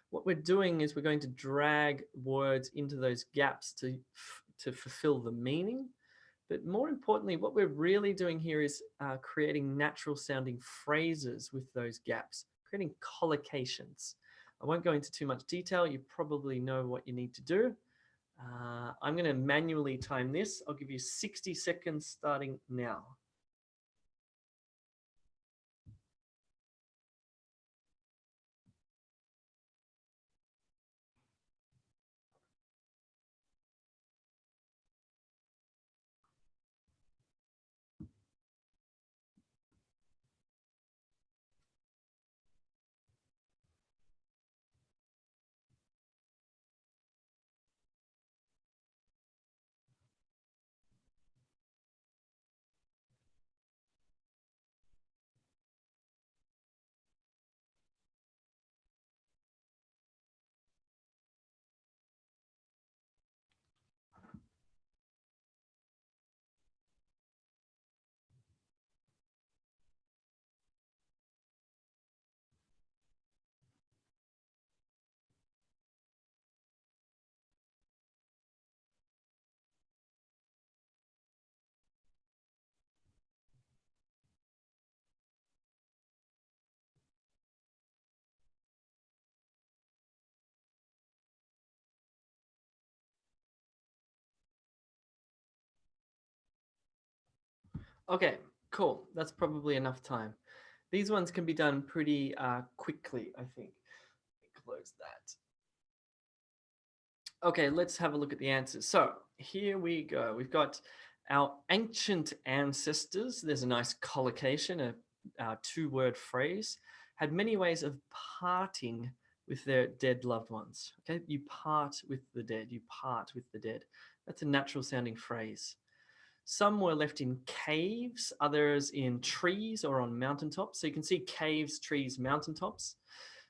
What we're doing is we're going to drag words into those gaps to fulfill the meaning. But more importantly, what we're really doing here is creating natural sounding phrases with those gaps, creating collocations. I won't go into too much detail. You probably know what you need to do. I'm going to manually time this. I'll give you 60 seconds starting now. Okay, cool. That's probably enough time. These ones can be done pretty quickly, I think. Close that. Okay, let's have a look at the answers. So here we go. We've got our ancient ancestors. There's a nice collocation, a 2-word phrase, had many ways of parting with their dead loved ones. Okay, you part with the dead, you part with the dead. That's a natural sounding phrase. Some were left in caves, others in trees or on mountaintops. So you can see caves, trees, mountaintops.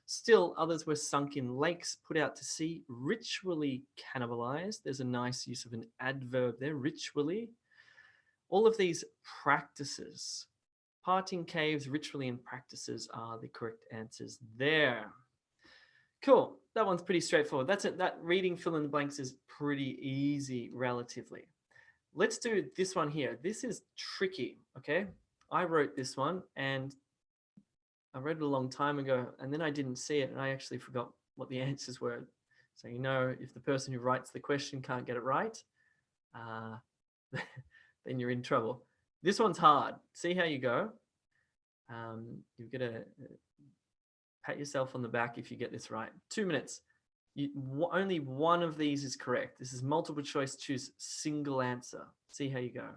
Still, others were sunk in lakes, put out to sea, ritually cannibalized. There's a nice use of an adverb there, ritually. All of these practices, parting caves, ritually, and practices are the correct answers there. Cool. That one's pretty straightforward. That's it. That reading fill in the blanks is pretty easy relatively. Let's do this one here. This is tricky, okay? I wrote this one and I read it a long time ago and then I didn't see it and I actually forgot what the answers were. So you know, if the person who writes the question can't get it right, then you're in trouble. This one's hard. See how you go. You've got to pat yourself on the back if you get this right. 2 minutes. Only one of these is correct. This is multiple choice, choose single answer. See how you go.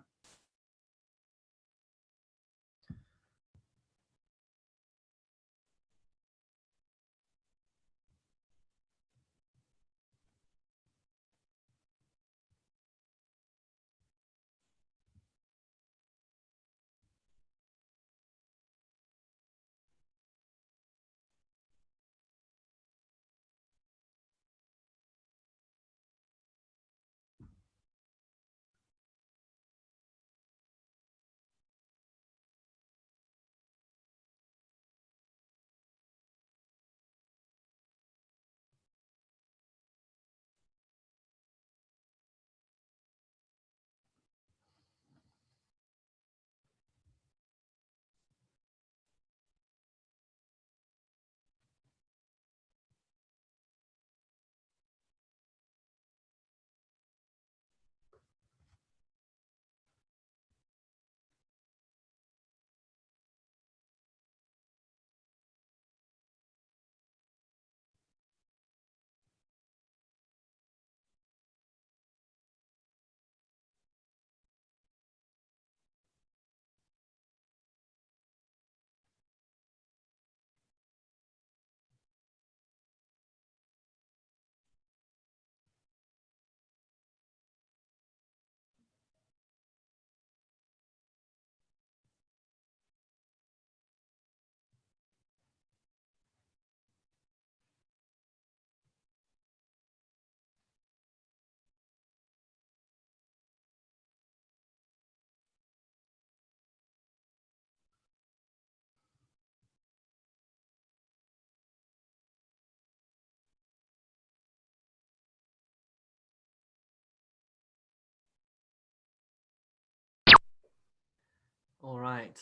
All right.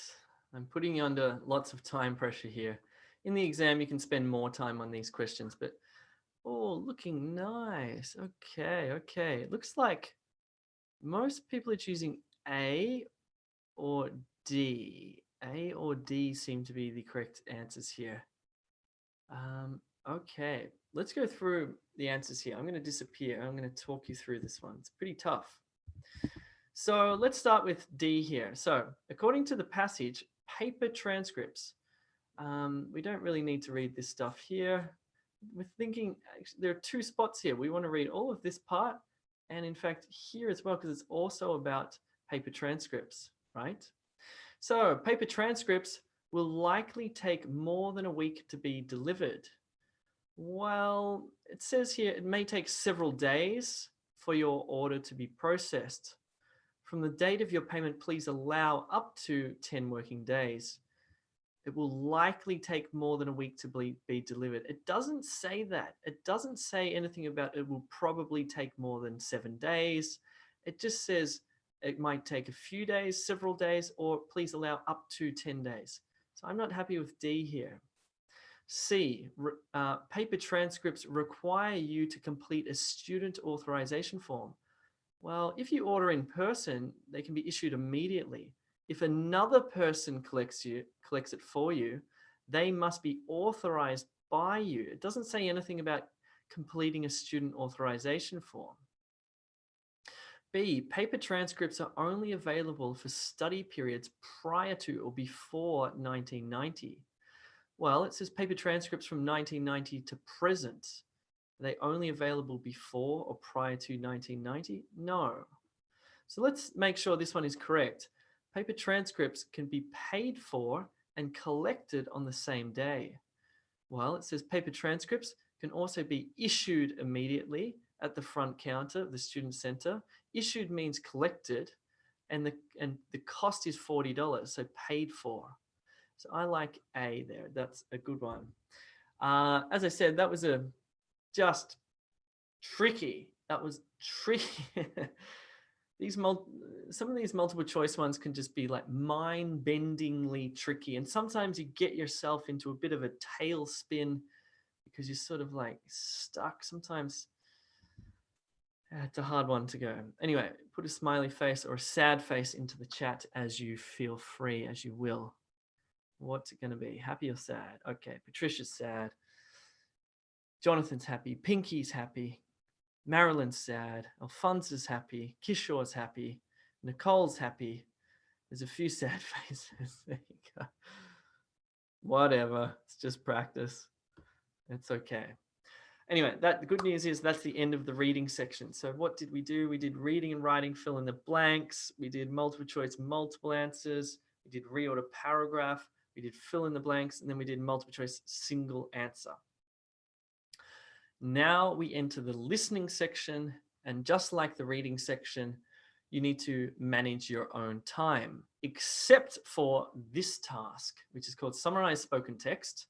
I'm putting you under lots of time pressure here. In the exam, you can spend more time on these questions, but oh, looking nice. Okay, okay. It looks like most people are choosing A or D. A or D seem to be the correct answers here. Okay, let's go through the answers here. I'm going to disappear. I'm going to talk you through this one. It's pretty tough. So let's start with D here. So according to the passage, paper transcripts. We don't really need to read this stuff here. We're thinking there are 2 spots here. We want to read all of this part and in fact here as well, because it's also about paper transcripts, right? So paper transcripts will likely take more than a week to be delivered. Well, it says here it may take several days for your order to be processed. From the date of your payment, please allow up to 10 working days. It will likely take more than a week to be delivered. It doesn't say that. It doesn't say anything about it will probably take more than 7 days. It just says it might take a few days, several days, or please allow up to 10 days. So I'm not happy with D here. C, paper transcripts require you to complete a student authorization form. Well, if you order in person, they can be issued immediately. If another person collects it for you, they must be authorized by you. It doesn't say anything about completing a student authorization form. B, paper transcripts are only available for study periods prior to or before 1990. Well, it says paper transcripts from 1990 to present. Are they only available before or prior to 1990? No. So let's make sure this one is correct. Paper transcripts can be paid for and collected on the same day. Well, it says paper transcripts can also be issued immediately at the front counter of the student center. Issued means collected, and the cost is $40, so paid for. So I like A there. That's a good one. As I said, that was just tricky. That was tricky. Some of these multiple choice ones can just be like mind-bendingly tricky, and sometimes you get yourself into a bit of a tailspin because you're sort of like stuck. Sometimes it's a hard one to go. Anyway, put a smiley face or a sad face into the chat as you feel free, as you will. What's it going to be? Happy or sad? Okay, Patricia's sad. Jonathan's happy. Pinky's happy. Marilyn's sad. Alphonse's happy. Kishore's happy. Nicole's happy. There's a few sad faces. There you go. Whatever. It's just practice. It's okay. Anyway, the good news is that's the end of the reading section. So what did we do? We did reading and writing, fill in the blanks. We did multiple choice, multiple answers. We did reorder paragraph. We did fill in the blanks, and then we did multiple choice, single answer. Now we enter the listening section, and just like the reading section, you need to manage your own time, except for this task, which is called Summarize Spoken Text.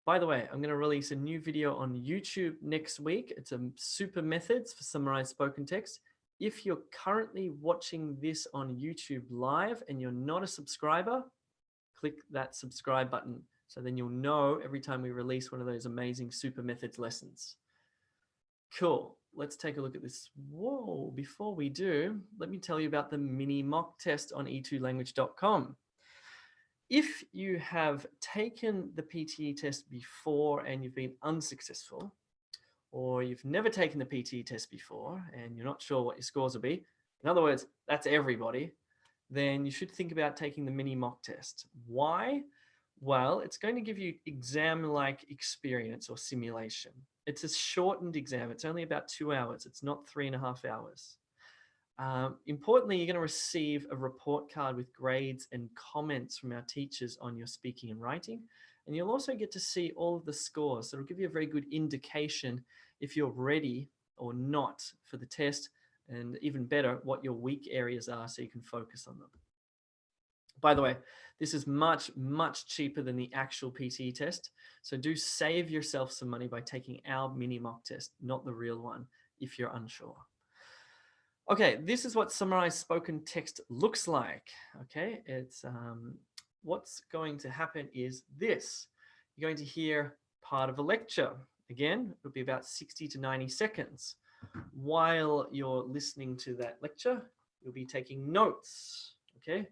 By the way, I'm going to release a new video on YouTube next week. It's a super methods for Summarize Spoken Text. If you're currently watching this on YouTube live and you're not a subscriber, click that subscribe button. So then you'll know every time we release one of those amazing super methods lessons. Cool. Let's take a look at this. Whoa, before we do, let me tell you about the mini mock test on e2language.com. If you have taken the PTE test before and you've been unsuccessful, or you've never taken the PTE test before and you're not sure what your scores will be, in other words, that's everybody, then you should think about taking the mini mock test. Why? Well, it's going to give you exam-like experience or simulation. It's a shortened exam. It's only about 2 hours. It's not 3.5 hours. Importantly, you're going to receive a report card with grades and comments from our teachers on your speaking and writing. And you'll also get to see all of the scores. So it'll give you a very good indication if you're ready or not for the test, and even better, what your weak areas are so you can focus on them. By the way, this is much, much cheaper than the actual PTE test. So do save yourself some money by taking our mini mock test, not the real one, if you're unsure. Okay, this is what summarized spoken text looks like. Okay, it's what's going to happen is this. You're going to hear part of a lecture. Again, it'll be about 60 to 90 seconds. While you're listening to that lecture, you'll be taking notes. Okay,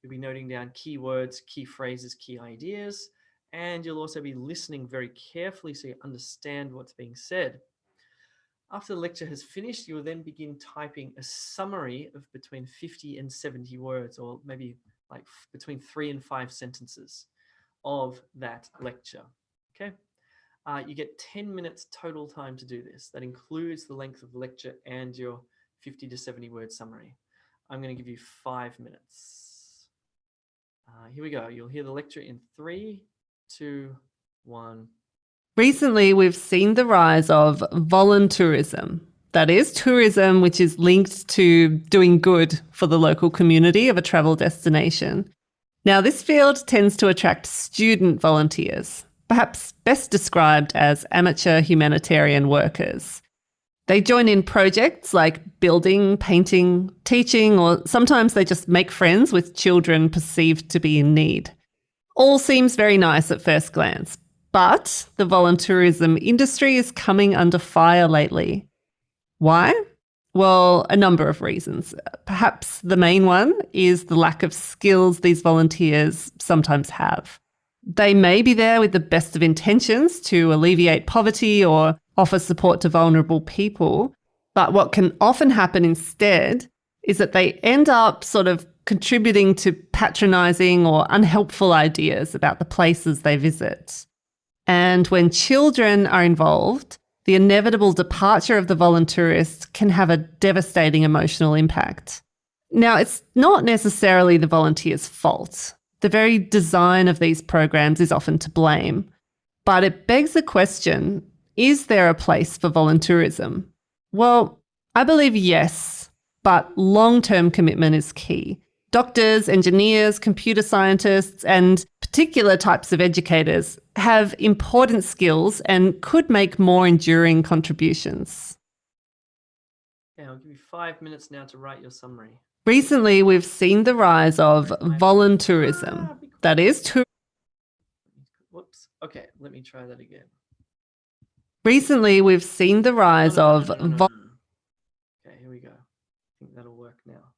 you'll be noting down key words, key phrases, key ideas, and you'll also be listening very carefully so you understand what's being said. After the lecture has finished, you will then begin typing a summary of between 50 and 70 words, or maybe like between 3 and 5 sentences of that lecture. Okay, you get 10 minutes total time to do this. That includes the length of the lecture and your 50 to 70 word summary. I'm going to give you 5 minutes. Here we go. You'll hear the lecture in 3, 2, 1. Recently, we've seen the rise of voluntourism. That is, tourism which is linked to doing good for the local community of a travel destination. Now, this field tends to attract student volunteers, perhaps best described as amateur humanitarian workers. They join in projects like building, painting, teaching, or sometimes they just make friends with children perceived to be in need. All seems very nice at first glance. But the voluntourism industry is coming under fire lately. Why? Well, a number of reasons. Perhaps the main one is the lack of skills these volunteers sometimes have. They may be there with the best of intentions to alleviate poverty or offer support to vulnerable people, but what can often happen instead is that they end up sort of contributing to patronising or unhelpful ideas about the places they visit. And when children are involved, the inevitable departure of the volunteerist can have a devastating emotional impact. Now, it's not necessarily the volunteer's fault. The very design of these programs is often to blame. But it begs the question, is there a place for volunteerism? Well, I believe yes, but long-term commitment is key. Doctors, engineers, computer scientists, and particular types of educators have important skills and could make more enduring contributions. Okay, I'll give you 5 minutes now to write your summary. Recently, we've seen the rise of voluntourism. That is, Whoops. Okay, let me try that again. recently we've seen the rise of Okay, here we go. I think that'll work now.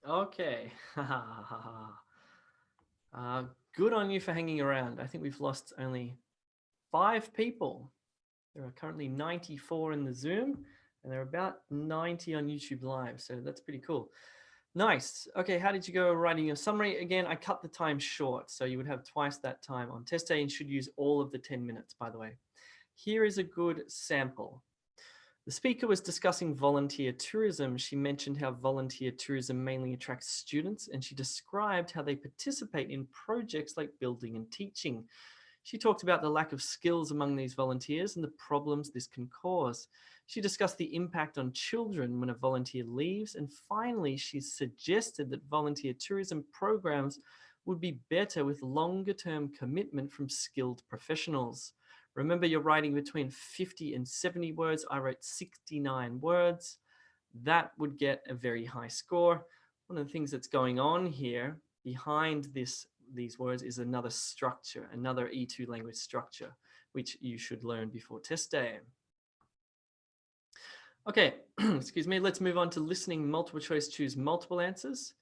Okay. Good on you for hanging around. I think we've lost only 5 people. There are currently 94 in the Zoom, and there are about 90 on YouTube Live. So that's pretty cool. Nice. Okay, how did you go writing your summary? Again, I cut the time short, so you would have twice that time on test day and should use all of the 10 minutes, by the way. Here is a good sample. The speaker was discussing volunteer tourism. She mentioned how volunteer tourism mainly attracts students, and she described how they participate in projects like building and teaching. She talked about the lack of skills among these volunteers and the problems this can cause. She discussed the impact on children when a volunteer leaves. And finally, she suggested that volunteer tourism programs would be better with longer-term commitment from skilled professionals. Remember, you're writing between 50 and 70 words. I wrote 69 words. That would get a very high score. One of the things that's going on here behind these words is another structure, another E2 language structure, which you should learn before test day. Okay, excuse me, let's move on to listening multiple choice, choose multiple answers.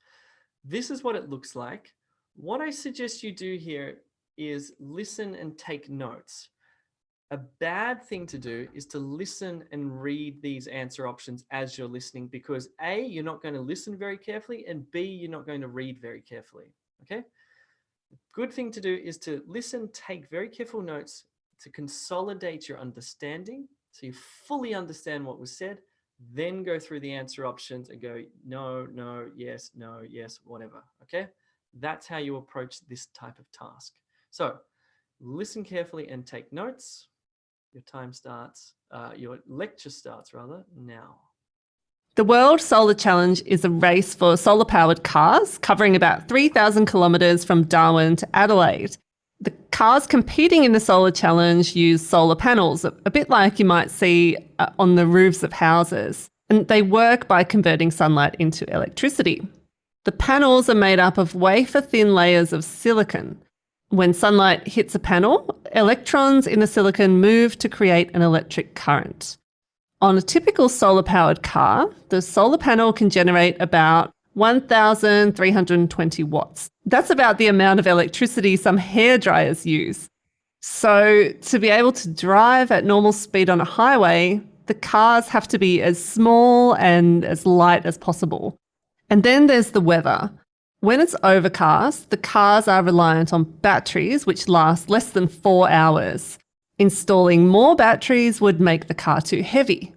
This is what it looks like. What I suggest you do here is listen and take notes. A bad thing to do is to listen and read these answer options as you're listening, because A, you're not going to listen very carefully, and B, you're not going to read very carefully, okay? The good thing to do is to listen, take very careful notes to consolidate your understanding so you fully understand what was said, then go through the answer options and go, no, no, yes, whatever, okay? That's how you approach this type of task. So listen carefully and take notes. Your time starts, your lecture starts rather now. The World Solar Challenge is a race for solar-powered cars covering about 3,000 kilometres from Darwin to Adelaide. The cars competing in the Solar Challenge use solar panels, a bit like you might see on the roofs of houses, and they work by converting sunlight into electricity. The panels are made up of wafer-thin layers of silicon. When sunlight hits a panel, electrons in the silicon move to create an electric current. On a typical solar-powered car, the solar panel can generate about 1,320 watts. That's about the amount of electricity some hairdryers use. So to be able to drive at normal speed on a highway, the cars have to be as small and as light as possible. And then there's the weather. When it's overcast, the cars are reliant on batteries, which last less than 4 hours. Installing more batteries would make the car too heavy.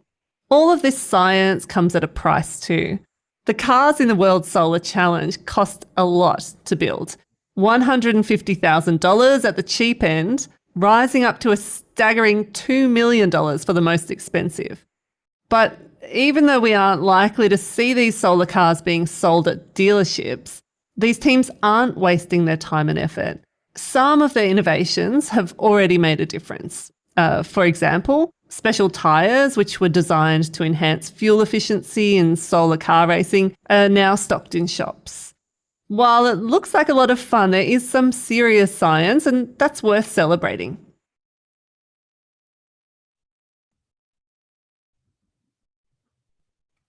All of this science comes at a price too. The cars in the World Solar Challenge cost a lot to build. $150,000 at the cheap end, rising up to a staggering $2 million for the most expensive. But even though we aren't likely to see these solar cars being sold at dealerships, these teams aren't wasting their time and effort. Some of their innovations have already made a difference. For example, special tyres, which were designed to enhance fuel efficiency in solar car racing, are now stocked in shops. While it looks like a lot of fun, there is some serious science, and that's worth celebrating.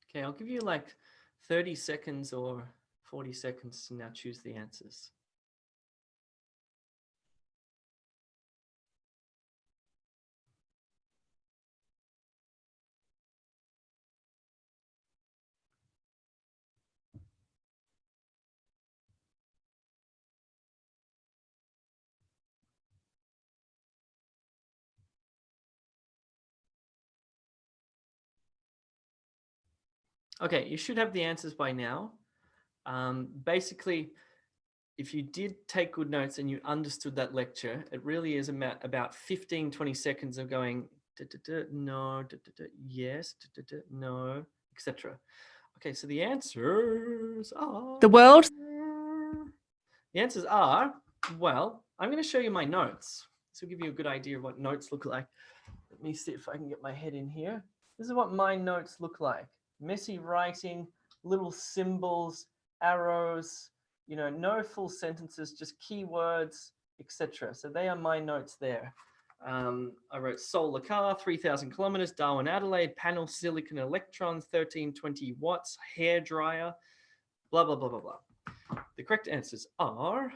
Okay, I'll give you like 30 seconds or 40 seconds to now choose the answers. Okay, you should have the answers by now. Basically, if you did take good notes and you understood that lecture, it really is about 15, 20 seconds of going, no, yes, no, etc. Okay, so the answers are... The answers are, well, I'm going to show you my notes. This will give you a good idea of what notes look like. Let me see if I can get my head in here. This is what my notes look like. Messy writing, little symbols, arrows, you know, no full sentences, just keywords, etc. So they are my notes there. I wrote solar car, 3,000 kilometers, Darwin, Adelaide, panel, silicon electrons, 1320 watts, hair dryer, blah, blah, blah, blah, blah. The correct answers are,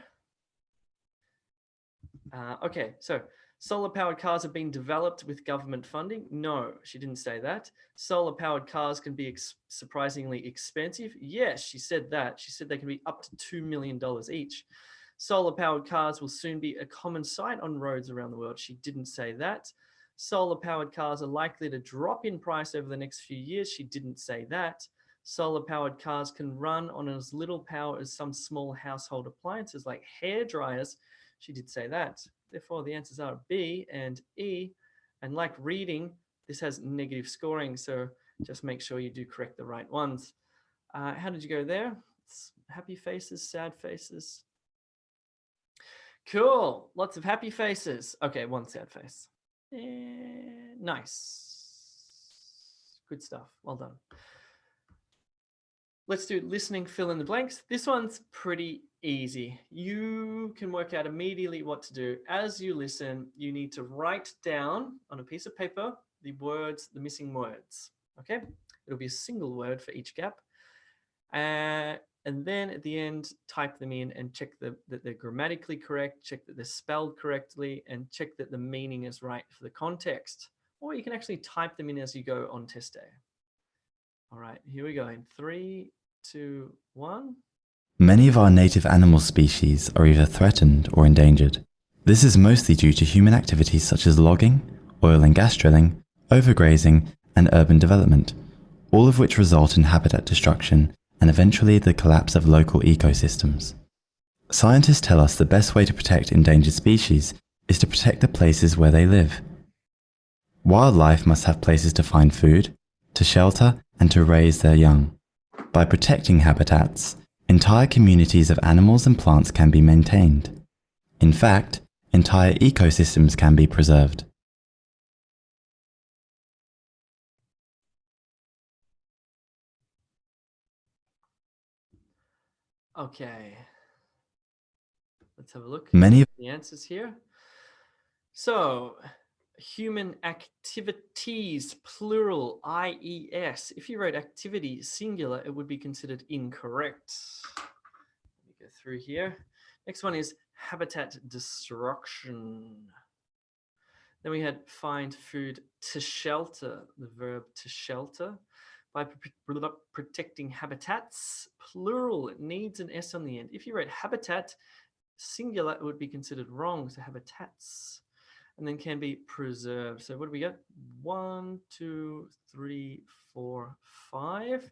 okay, so solar-powered cars have been developed with government funding. No, she didn't say that. Solar-powered cars can be surprisingly expensive. Yes, she said that. She said they can be up to $2 million each. Solar-powered cars will soon be a common sight on roads around the world. She didn't say that. Solar-powered cars are likely to drop in price over the next few years. She didn't say that. Solar-powered cars can run on as little power as some small household appliances like hair dryers. She did say that. Therefore, the answers are B and E. And like reading, this has negative scoring, so just make sure you do correct the right ones. How did you go there? Happy faces, sad faces. Cool. Lots of happy faces. Okay, one sad face. Nice. Good stuff. Well done. Let's do listening, fill in the blanks. This one's pretty easy. You can work out immediately what to do. As you listen, you need to write down on a piece of paper the words, the missing words. Okay? It'll be a single word for each gap. And then at the end, type them in and check that they're grammatically correct, check that they're spelled correctly, and check that the meaning is right for the context. Or you can actually type them in as you go on test day. All right, here we go in 3, 2, 1. Many of our native animal species are either threatened or endangered. This is mostly due to human activities such as logging, oil and gas drilling, overgrazing, and urban development, all of which result in habitat destruction and eventually the collapse of local ecosystems. Scientists tell us the best way to protect endangered species is to protect the places where they live. Wildlife must have places to find food, to shelter, and to raise their young. By protecting habitats, entire communities of animals and plants can be maintained. In fact, entire ecosystems can be preserved. Okay. Let's have a look. Many of The answers here. So, human activities, plural, IES. If you wrote activity, singular, it would be considered incorrect. Let me go through here. Next one is habitat destruction. Then we had find food to shelter, the verb to shelter. By protecting habitats, plural, it needs an S on the end. If you wrote habitat, singular, it would be considered wrong, so habitats. And then can be preserved. So what do we got? 1, 2, 3, 4, 5.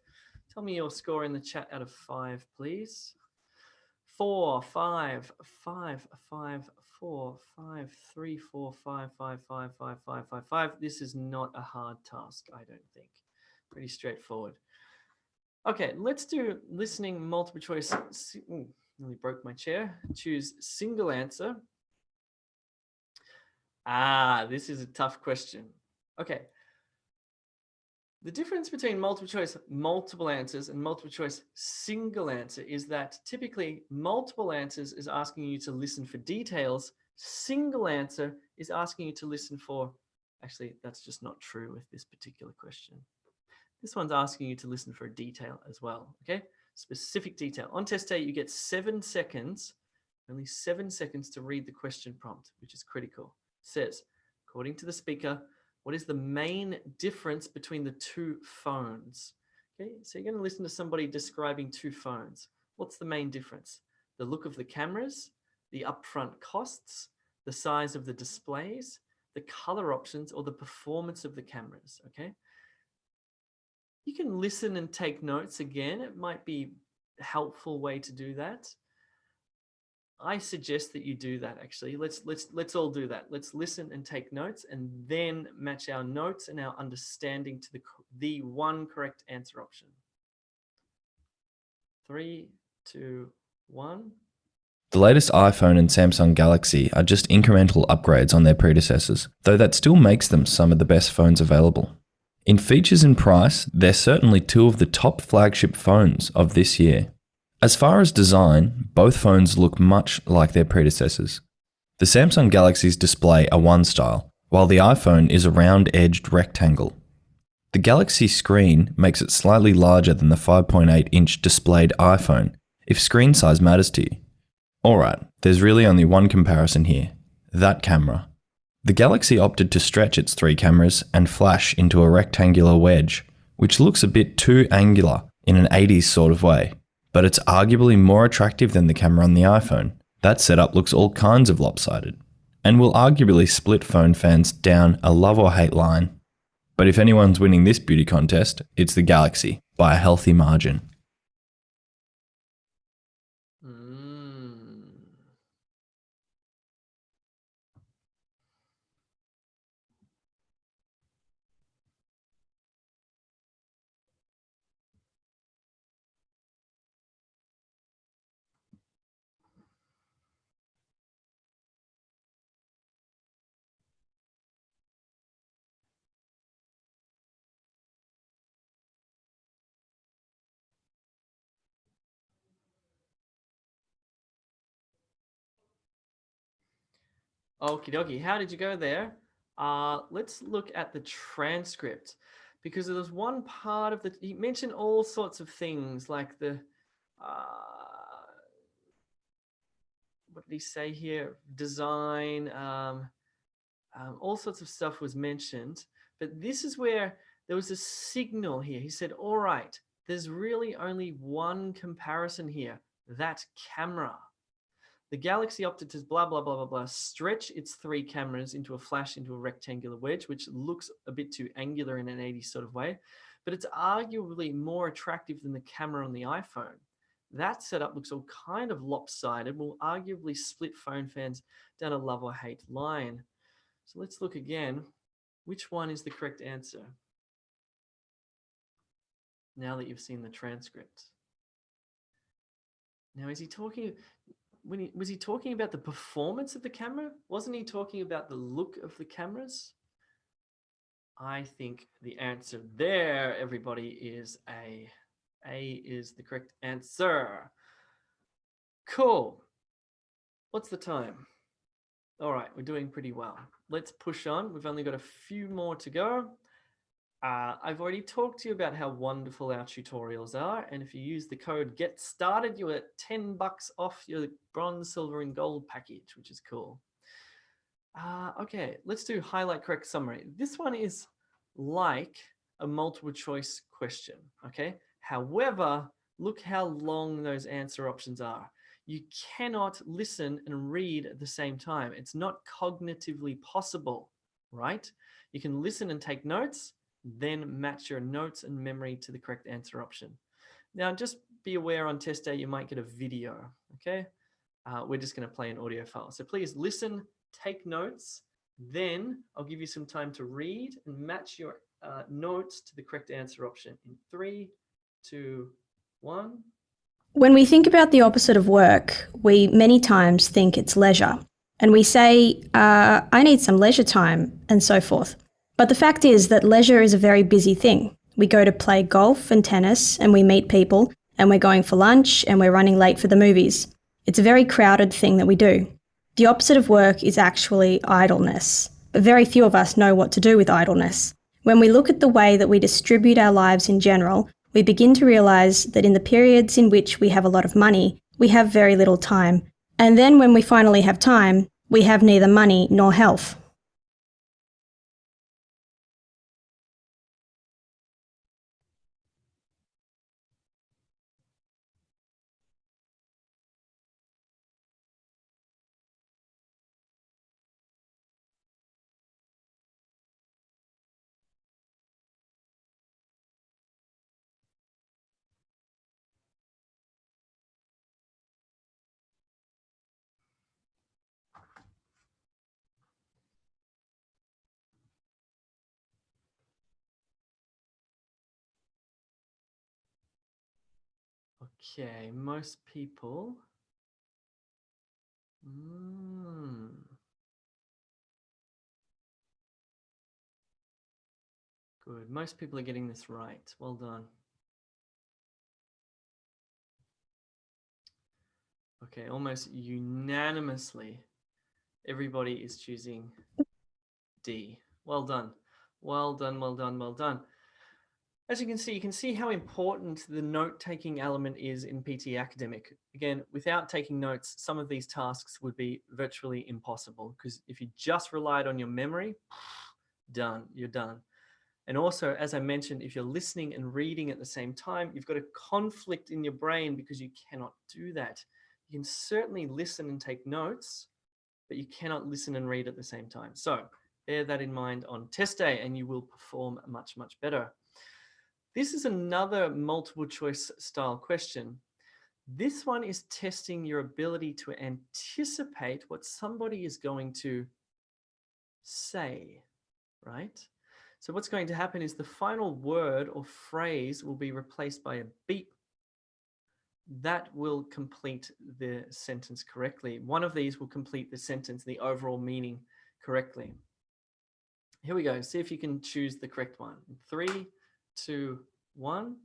Tell me your score in the chat out of 5, please. 4, 5, 5, 5, 4, 5, 3, 4, 5, 5, 5, 5, 5, 5, 5. This is not a hard task, I don't think. Pretty straightforward. Okay, let's do listening multiple choice. Ooh, nearly broke my chair. Choose single answer. This is a tough question. Okay. The difference between multiple choice multiple answers and multiple choice single answer is that typically multiple answers is asking you to listen for details. Single answer is asking you to listen for, actually, that's just not true with this particular question. This one's asking you to listen for a detail as well, okay? Specific detail. On test day, you get 7 seconds, only 7 seconds to read the question prompt, which is critical. It says, according to the speaker, what is the main difference between the two phones? Okay, so you're going to listen to somebody describing two phones. What's the main difference? The look of the cameras, the upfront costs, the size of the displays, the color options, or the performance of the cameras, okay? You can listen and take notes again. It might be a helpful way to do that. I suggest that you do that actually. Let's all do that. Let's listen and take notes and then match our notes and our understanding to the one correct answer option. 3, 2, 1. The latest iPhone and Samsung Galaxy are just incremental upgrades on their predecessors, though that still makes them some of the best phones available. In features and price, they're certainly two of the top flagship phones of this year. As far as design, both phones look much like their predecessors. The Samsung Galaxy's display are one style, while the iPhone is a round-edged rectangle. The Galaxy screen makes it slightly larger than the 5.8-inch displayed iPhone, if screen size matters to you. Alright, there's really only one comparison here, that camera. The Galaxy opted to stretch its 3 cameras and flash into a rectangular wedge, which looks a bit too angular in an 80s sort of way, but it's arguably more attractive than the camera on the iPhone. That setup looks all kinds of lopsided, and will arguably split phone fans down a love or hate line. But if anyone's winning this beauty contest, it's the Galaxy, by a healthy margin. Okie dokie. How did you go there? Let's look at the transcript, because there was one part of he mentioned all sorts of things like the, what did he say here? Design, all sorts of stuff was mentioned. But this is where there was a signal here. He said, all right, there's really only one comparison here, that camera. The Galaxy opted to blah, blah, blah, blah, blah, stretch its 3 cameras into a flash into a rectangular wedge, which looks a bit too angular in an 80s sort of way, but it's arguably more attractive than the camera on the iPhone. That setup looks all kind of lopsided, will arguably split phone fans down a love or hate line. So let's look again. Which one is the correct answer? Now that you've seen the transcript. Now, is he talking... was he talking about the performance of the camera? Wasn't he talking about the look of the cameras? I think the answer there, everybody, is A. A is the correct answer. Cool. What's the time? All right, we're doing pretty well. Let's push on. We've only got a few more to go. I've already talked to you about how wonderful our tutorials are. And if you use the code GETSTARTED, you get $10 off your bronze, silver, and gold package, which is cool. Okay, let's do highlight correct summary. This one is like a multiple choice question, okay? However, look how long those answer options are. You cannot listen and read at the same time. It's not cognitively possible, right? You can listen and take notes, then match your notes and memory to the correct answer option. Now, just be aware on test day, you might get a video, okay? We're just gonna play an audio file. So please listen, take notes, then I'll give you some time to read and match your notes to the correct answer option in 3, 2, 1. When we think about the opposite of work, we many times think it's leisure. And we say, I need some leisure time, and so forth. But the fact is that leisure is a very busy thing. We go to play golf and tennis, and we meet people, and we're going for lunch, and we're running late for the movies. It's a very crowded thing that we do. The opposite of work is actually idleness. But very few of us know what to do with idleness. When we look at the way that we distribute our lives in general, we begin to realise that in the periods in which we have a lot of money, we have very little time. And then when we finally have time, we have neither money nor health. Okay, most people. Good. Most people are getting this right. Well done. Okay, almost unanimously, everybody is choosing D. Well done. Well done, well done, well done. As you can see how important the note-taking element is in PT Academic. Again, without taking notes, some of these tasks would be virtually impossible, because if you just relied on your memory, done, you're done. And also, as I mentioned, if you're listening and reading at the same time, you've got a conflict in your brain because you cannot do that. You can certainly listen and take notes, but you cannot listen and read at the same time. So bear that in mind on test day and you will perform much, much better. This is another multiple choice style question. This one is testing your ability to anticipate what somebody is going to say, right? So what's going to happen is the final word or phrase will be replaced by a beep. That will complete the sentence correctly. One of these will complete the sentence, the overall meaning correctly. Here we go. See if you can choose the correct one. 3, 2, 1.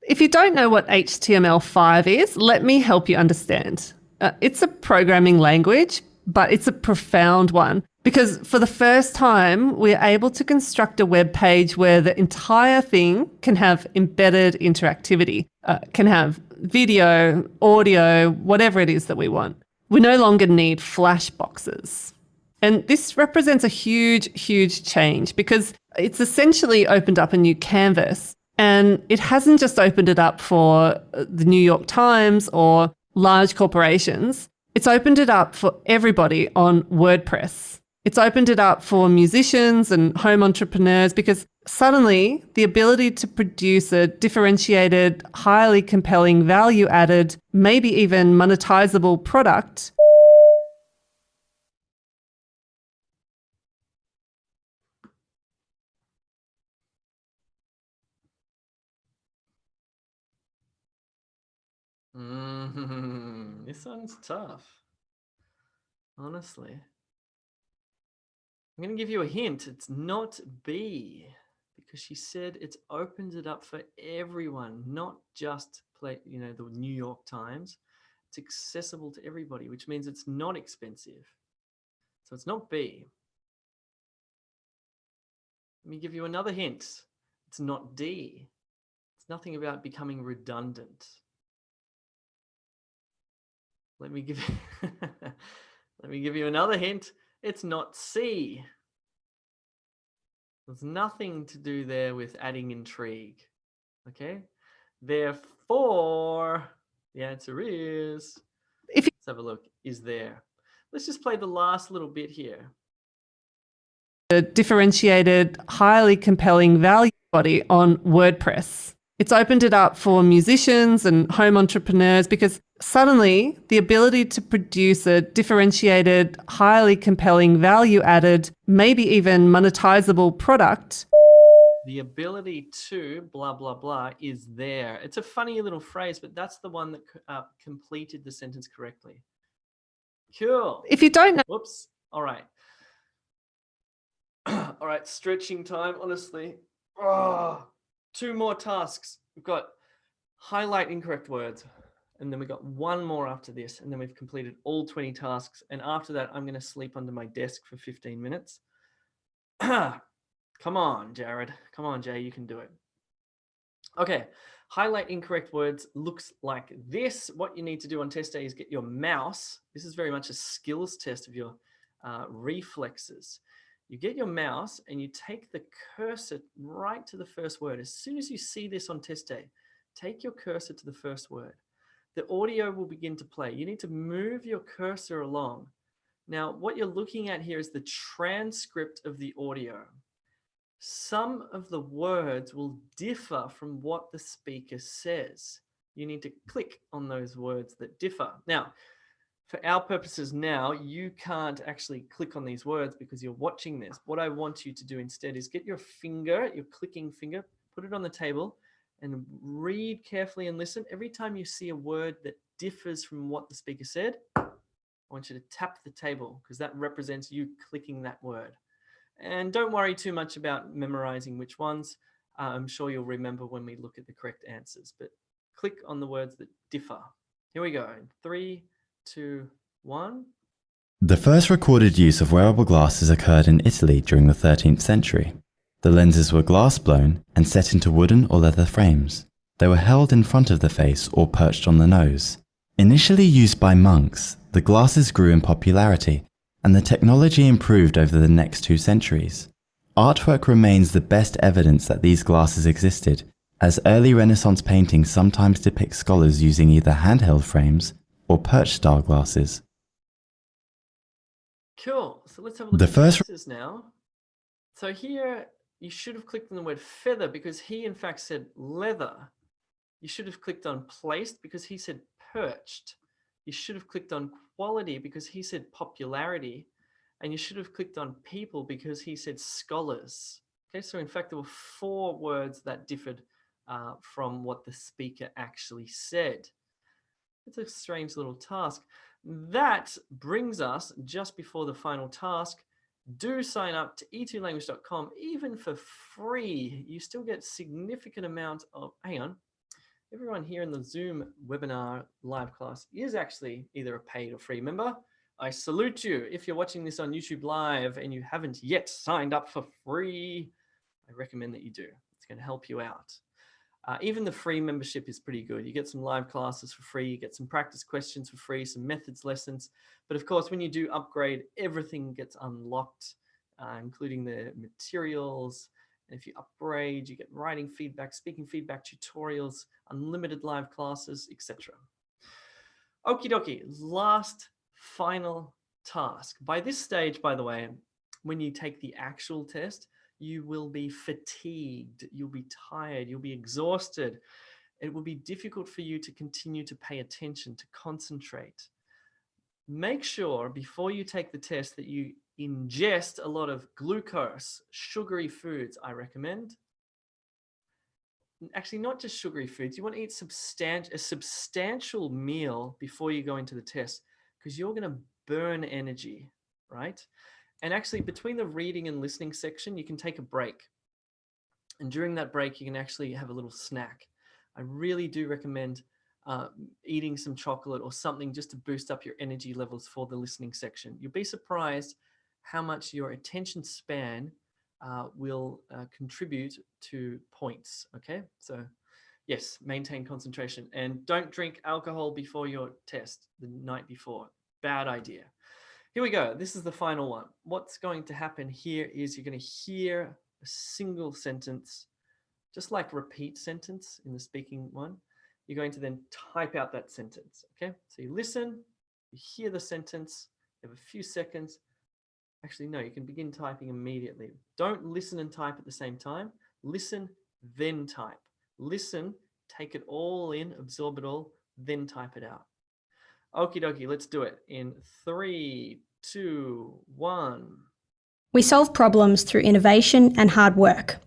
If you don't know what HTML5 is, let me help you understand. It's a programming language, but it's a profound one, because for the first time, we're able to construct a web page where the entire thing can have embedded interactivity, can have video, audio, whatever it is that we want. We no longer need flash boxes. And this represents a huge, huge change, because it's essentially opened up a new canvas. And it hasn't just opened it up for the New York Times or large corporations. It's opened it up for everybody on WordPress. It's opened it up for musicians and home entrepreneurs, because suddenly the ability to produce a differentiated, highly compelling, value-added, maybe even monetizable product This one's tough, honestly. I'm going to give you a hint. It's not B, because she said it's opened it up for everyone, not just the New York Times. It's accessible to everybody, which means it's not expensive. So it's not B. Let me give you another hint. It's not D. It's nothing about becoming redundant. Let me give you another hint. It's not C. There's nothing to do there with adding intrigue. Okay? Therefore, the answer is, let's have a look, is there. Let's just play the last little bit here. a differentiated, highly compelling value body on WordPress. It's opened it up for musicians and home entrepreneurs, because suddenly the ability to produce a differentiated, highly compelling, value-added, maybe even monetizable product. The ability to blah, blah, blah is there. It's a funny little phrase, but that's the one that completed the sentence correctly. Cool. If you don't know... Whoops. All right. All right, stretching time, honestly. Oh. 2 more tasks. We've got highlight incorrect words, and then we've got 1 more after this, and then we've completed all 20 tasks. And after that, I'm going to sleep under my desk for 15 minutes. Come on, Jared. Come on, Jay, you can do it. Okay, highlight incorrect words looks like this. What you need to do on test day is get your mouse. This is very much a skills test of your reflexes. You get your mouse and you take the cursor right to the first word. As soon as you see this on test day, take your cursor to the first word. The audio will begin to play. You need to move your cursor along. Now, what you're looking at here is the transcript of the audio. Some of the words will differ from what the speaker says. You need to click on those words that differ. Now, for our purposes now, you can't actually click on these words because you're watching this. What I want you to do instead is get your finger, your clicking finger, put it on the table and read carefully and listen. Every time you see a word that differs from what the speaker said, I want you to tap the table, because that represents you clicking that word. And don't worry too much about memorizing which ones. I'm sure you'll remember when we look at the correct answers, but click on the words that differ. Here we go. 3, 2, 1. The first recorded use of wearable glasses occurred in Italy during the 13th century. The lenses were glass blown and set into wooden or leather frames. They were held in front of the face or perched on the nose. Initially used by monks, the glasses grew in popularity, and the technology improved over the next 2 centuries. Artwork remains the best evidence that these glasses existed, as early Renaissance paintings sometimes depict scholars using either handheld frames or perched-style glasses. Cool. So let's have a look The at first- the answers now. So here you should have clicked on the word feather because he in fact said leather. You should have clicked on placed because he said perched. You should have clicked on quality because he said popularity. And you should have clicked on people because he said scholars. Okay, so in fact, there were 4 words that differed from what the speaker actually said. It's a strange little task. That brings us just before the final task. Do sign up to e2language.com, even for free. You still get significant amount of, hang on, everyone here in the Zoom webinar live class is actually either a paid or free member. I salute you. If you're watching this on YouTube Live and you haven't yet signed up for free, I recommend that you do. It's going to help you out. Even the free membership is pretty good. You get some live classes for free, you get some practice questions for free, some methods lessons. But of course, when you do upgrade, everything gets unlocked, including the materials. And if you upgrade, you get writing feedback, speaking feedback, tutorials, unlimited live classes, etc. Okie dokie, last final task. By this stage, by the way, when you take the actual test, you will be fatigued, you'll be tired, you'll be exhausted. It will be difficult for you to continue to pay attention, to concentrate. Make sure before you take the test that you ingest a lot of glucose, sugary foods, I recommend. Actually, not just sugary foods. You want to eat a substantial meal before you go into the test because you're going to burn energy, right? And actually, between the reading and listening section, you can take a break. And during that break, you can actually have a little snack. I really do recommend eating some chocolate or something just to boost up your energy levels for the listening section. You'll be surprised how much your attention span will contribute to points, okay? So yes, maintain concentration and don't drink alcohol before your test the night before. Bad idea. Here we go. This is the final one. What's going to happen here is you're going to hear a single sentence, just like repeat sentence in the speaking one. You're going to then type out that sentence, okay? So you listen, you hear the sentence, you have a few seconds. Actually, no, you can begin typing immediately. Don't listen and type at the same time. Listen, then type. Listen, take it all in, absorb it all, then type it out. Okie dokie, let's do it in 3, 2, 1. We solve problems through innovation and hard work.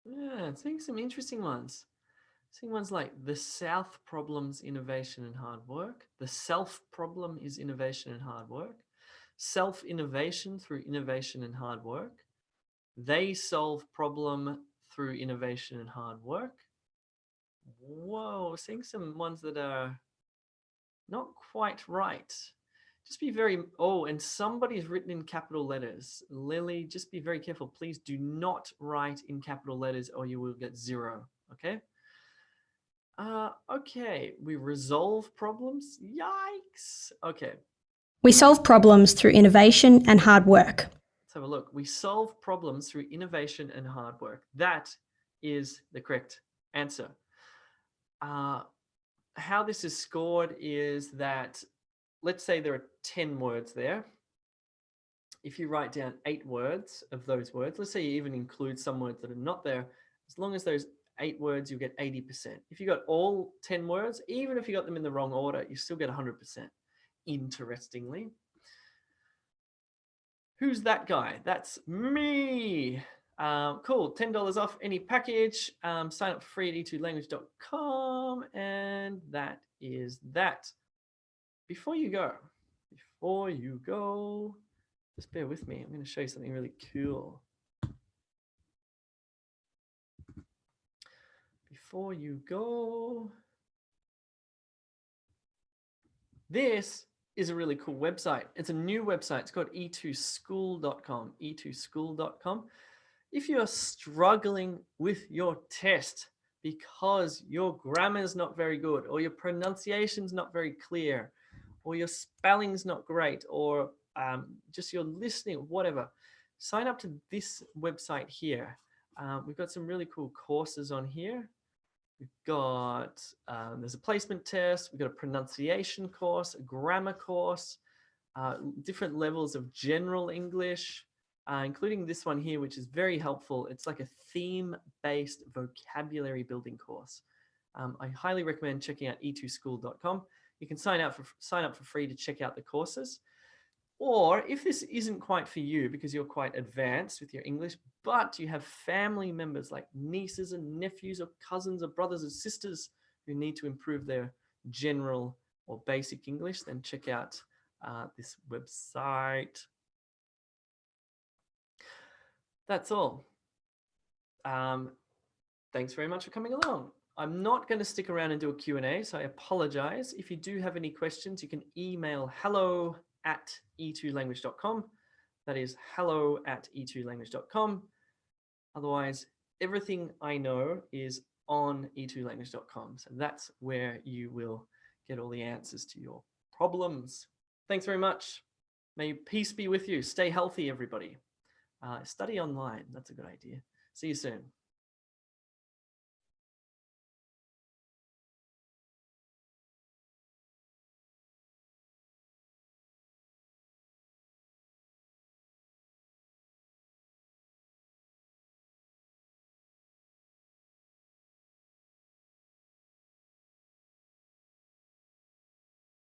Yeah, seeing some interesting ones. Seeing ones like the South problems, innovation and hard work. The self problem is innovation and hard work. Self-innovation through innovation and hard work. They solve problem through innovation and hard work. Whoa, seeing some ones that are not quite right. Just be very, oh, and somebody's written in capital letters. Lily, just be very careful. Please do not write in capital letters or you will get 0, okay? Okay, we resolve problems. Yikes. Okay, We solve problems through innovation and hard work. let's have a look. We solve problems through innovation and hard work. That is the correct answer. How this is scored is that, let's say there are 10 words there. If you write down 8 words of those words, let's say you even include some words that are not there, as long as those 8 words, you get 80%. If you got all 10 words, even if you got them in the wrong order, you still get 100%. Interestingly. Who's that guy? That's me. Cool, $10 off any package. Sign up for free at e2language.com, and that is that. Before you go, just bear with me. I'm going to show you something really cool. Before you go, this is a really cool website. It's a new website. It's called e2school.com, e2school.com. If you're struggling with your test because your grammar is not very good, or your pronunciation's not very clear, or your spelling's not great, or just your listening, whatever, sign up to this website here. We've got some really cool courses on here. We've got, there's a placement test, we've got a pronunciation course, a grammar course, different levels of general English, including this one here, which is very helpful. It's like a theme-based vocabulary building course. I highly recommend checking out e2school.com. You can sign up for free to check out the courses. Or if this isn't quite for you because you're quite advanced with your English, but you have family members like nieces and nephews or cousins or brothers and sisters who need to improve their general or basic English, then check out this website. That's all. Thanks very much for coming along. I'm not going to stick around and do a Q&A, so I apologize. If you do have any questions, you can email hello@e2language.com. That is hello@e2language.com. Otherwise, everything I know is on e2language.com. So that's where you will get all the answers to your problems. Thanks very much. May peace be with you. Stay healthy, everybody. Study online. That's a good idea. See you soon.